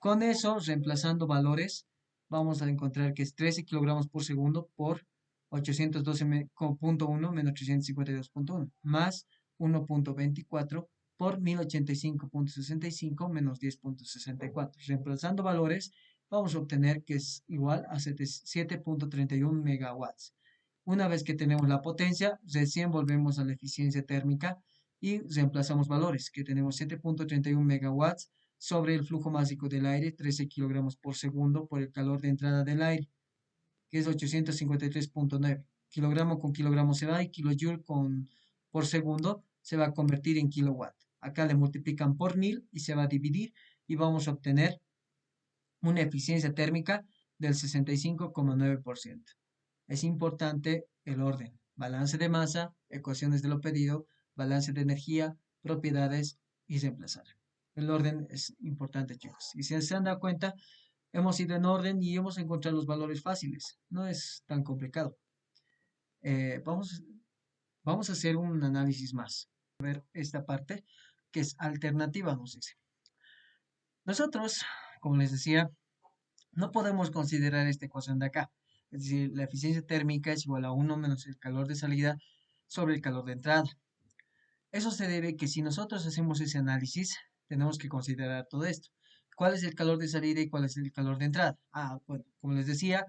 Con eso, reemplazando valores, vamos a encontrar que es 13 kilogramos por segundo por 812.1 menos 352.1, más 1.24 por 1085.65 menos 10.64. Reemplazando valores, vamos a obtener que es igual a 7.31 megawatts. Una vez que tenemos la potencia, recién volvemos a la eficiencia térmica y reemplazamos valores, que tenemos 7.31 megawatts sobre el flujo másico del aire, 13 kilogramos por segundo por el calor de entrada del aire, que es 853.9. Kilogramo con kilogramo se va y kilojoule por segundo se va a convertir en kilowatt. Acá le multiplican por 1000 y se va a dividir y vamos a obtener una eficiencia térmica del 65,9%. Es importante el orden, balance de masa, ecuaciones de lo pedido, balance de energía, propiedades y reemplazar. El orden es importante, chicos. Y si se han dado cuenta, hemos ido en orden y hemos encontrado los valores fáciles. No es tan complicado. Vamos, vamos a hacer un análisis más. A ver esta parte que es alternativa, nos dice. Nosotros, como les decía, no podemos considerar esta ecuación de acá. Es decir, la eficiencia térmica es igual a 1 menos el calor de salida sobre el calor de entrada. Eso se debe que si nosotros hacemos ese análisis, tenemos que considerar todo esto. ¿Cuál es el calor de salida y cuál es el calor de entrada? Bueno, como les decía,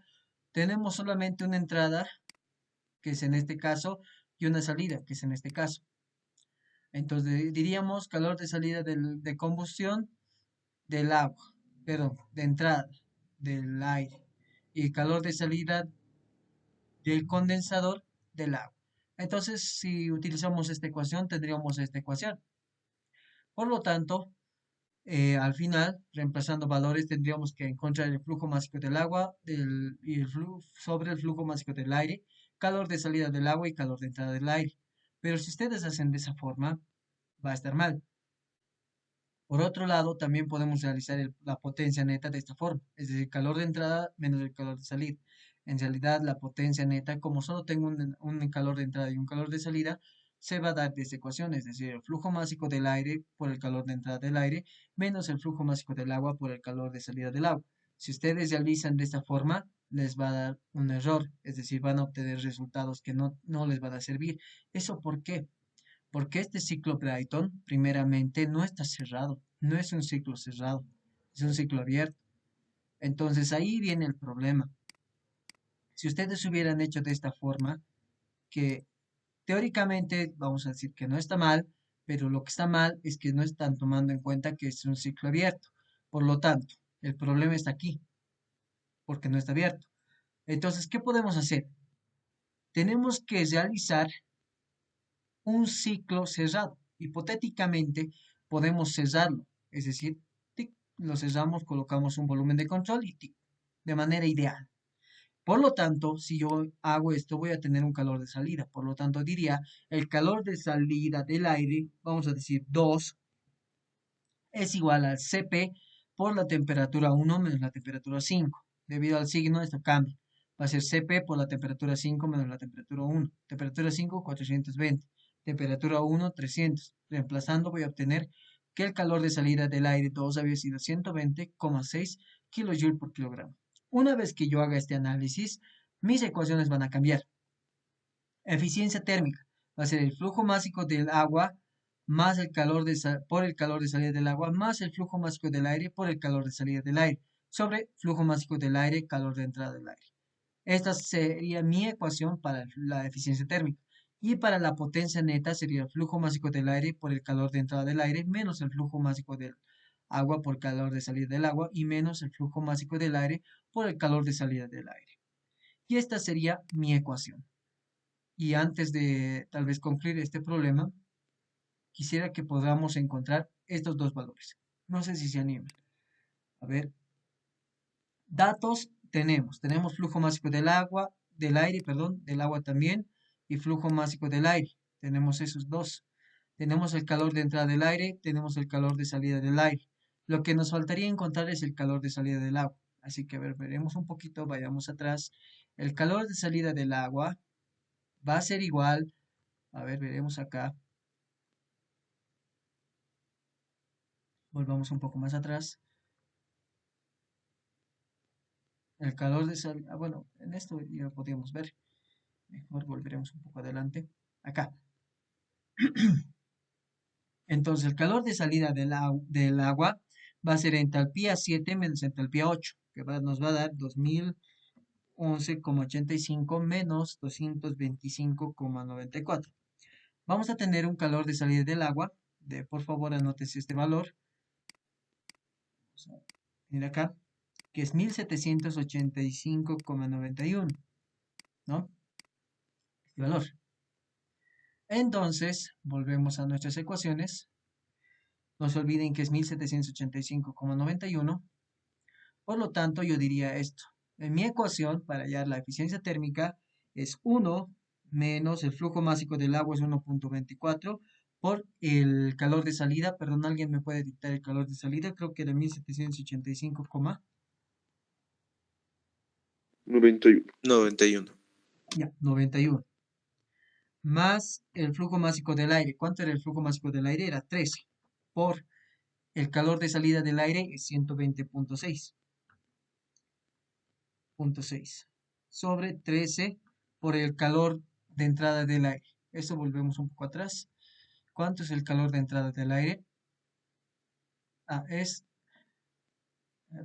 tenemos solamente una entrada, que es en este caso, y una salida, que es en este caso. Entonces diríamos calor de salida de combustión del agua, perdón, de entrada del aire y calor de salida del condensador del agua. Entonces, si utilizamos esta ecuación, tendríamos esta ecuación. Por lo tanto, al final, reemplazando valores, tendríamos que encontrar el flujo másico del agua y sobre el flujo másico del aire, calor de salida del agua y calor de entrada del aire. Pero si ustedes hacen de esa forma, va a estar mal. Por otro lado, también podemos realizar la potencia neta de esta forma, es decir, calor de entrada menos el calor de salida. En realidad, la potencia neta, como solo tengo un calor de entrada y un calor de salida, se va a dar de esta ecuación, es decir, el flujo másico del aire por el calor de entrada del aire menos el flujo másico del agua por el calor de salida del agua. Si ustedes realizan de esta forma, les va a dar un error, es decir, van a obtener resultados que no les van a servir. ¿Eso por qué? Porque este ciclo Brighton, primeramente, no está cerrado, no es un ciclo cerrado, es un ciclo abierto. Entonces ahí viene el problema. Si ustedes hubieran hecho de esta forma, que teóricamente vamos a decir que no está mal, pero lo que está mal es que no están tomando en cuenta que es un ciclo abierto. Por lo tanto, el problema está aquí, porque no está abierto. Entonces, ¿qué podemos hacer? Tenemos que realizar un ciclo cerrado. Hipotéticamente podemos cerrarlo, es decir, tic, lo cerramos, colocamos un volumen de control y tic, de manera ideal. Por lo tanto, si yo hago esto, voy a tener un calor de salida. Por lo tanto, diría el calor de salida del aire, vamos a decir 2, es igual al Cp por la temperatura 1 menos la temperatura 5. Debido al signo, esto cambia. Va a ser Cp por la temperatura 5 menos la temperatura 1. Temperatura 5, 420. Temperatura 1, 300. Reemplazando, voy a obtener que el calor de salida del aire 2 había sido 120,6 kJ por kilogramo. Una vez que yo haga este análisis, mis ecuaciones van a cambiar. Eficiencia térmica va a ser el flujo másico del agua más el calor por el calor de salida del agua más el flujo másico del aire por el calor de salida del aire sobre flujo másico del aire, calor de entrada del aire. Esta sería mi ecuación para la eficiencia térmica. Y para la potencia neta sería el flujo másico del aire por el calor de entrada del aire menos el flujo másico del agua por calor de salida del agua y menos el flujo másico del aire por el calor de salida del aire. Y esta sería mi ecuación. Y antes de tal vez concluir este problema, quisiera que podamos encontrar estos dos valores. No sé si se animan. A ver, datos tenemos flujo másico del agua, del aire, perdón, del agua también, y flujo másico del aire. Tenemos esos dos. Tenemos el calor de entrada del aire, tenemos el calor de salida del aire. Lo que nos faltaría encontrar es el calor de salida del agua. Así que, a ver, veremos un poquito, vayamos atrás. El calor de salida del agua va a ser igual, a ver, veremos acá, Volvamos un poco más atrás. El calor de salida, bueno, en esto ya lo podíamos ver. Mejor volveremos un poco adelante. Acá. Entonces, el calor de salida del agua va a ser entalpía 7 menos entalpía 8, que nos va a dar 2011,85 menos 225,94. Vamos a tener un calor de salida del agua, por favor anótese este valor, vamos a venir acá, que es 1785,91, ¿no? Este valor. Entonces, volvemos a nuestras ecuaciones. No se olviden que es 1785,91. Por lo tanto, yo diría esto. En mi ecuación, para hallar la eficiencia térmica, es 1 menos el flujo másico del agua es 1,24 por el calor de salida. Perdón, ¿alguien me puede dictar el calor de salida? Creo que era 1785, Noventa y uno. 91. ya, 91. Más el flujo másico del aire. ¿Cuánto era el flujo másico del aire? Era 13. Por el calor de salida del aire es 120,6 sobre 13 por el calor de entrada del aire. Esto volvemos un poco atrás. ¿Cuánto es el calor de entrada del aire?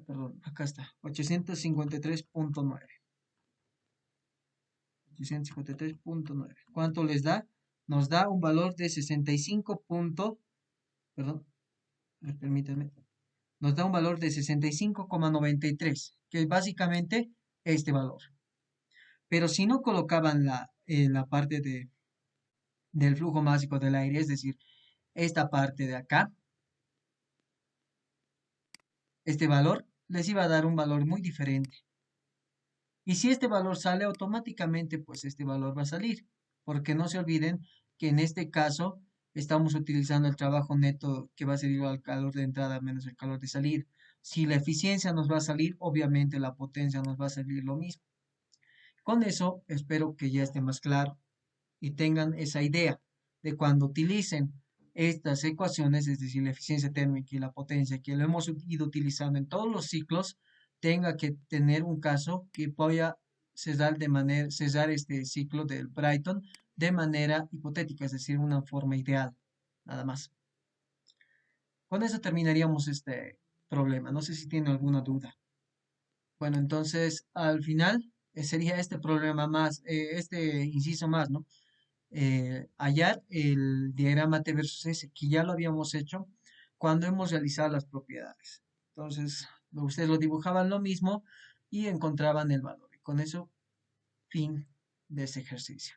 Perdón, acá está, 853,9. 853,9. ¿Cuánto les da? Nos da un valor de 65 perdón, permítanme. Nos da un valor de 65,93, que es básicamente este valor. Pero si no colocaban la parte del flujo másico del aire, es decir, esta parte de acá, este valor les iba a dar un valor muy diferente. Y si este valor sale automáticamente, pues este valor va a salir, porque no se olviden que en este caso estamos utilizando el trabajo neto que va a ser igual al calor de entrada menos el calor de salida. Si la eficiencia nos va a salir, obviamente la potencia nos va a salir lo mismo. Con eso espero que ya esté más claro y tengan esa idea de cuando utilicen estas ecuaciones, es decir, la eficiencia térmica y la potencia, que lo hemos ido utilizando en todos los ciclos, tenga que tener un caso que vaya cesar este ciclo del Brighton de manera hipotética, es decir, una forma ideal, nada más. Con eso terminaríamos este problema. No sé si tiene alguna duda. Bueno, entonces al final sería este problema más, este inciso más, ¿no? Hallar el diagrama T versus S, que ya lo habíamos hecho cuando hemos realizado las propiedades. Entonces, ustedes lo dibujaban lo mismo y encontraban el valor. Y con eso, fin de ese ejercicio.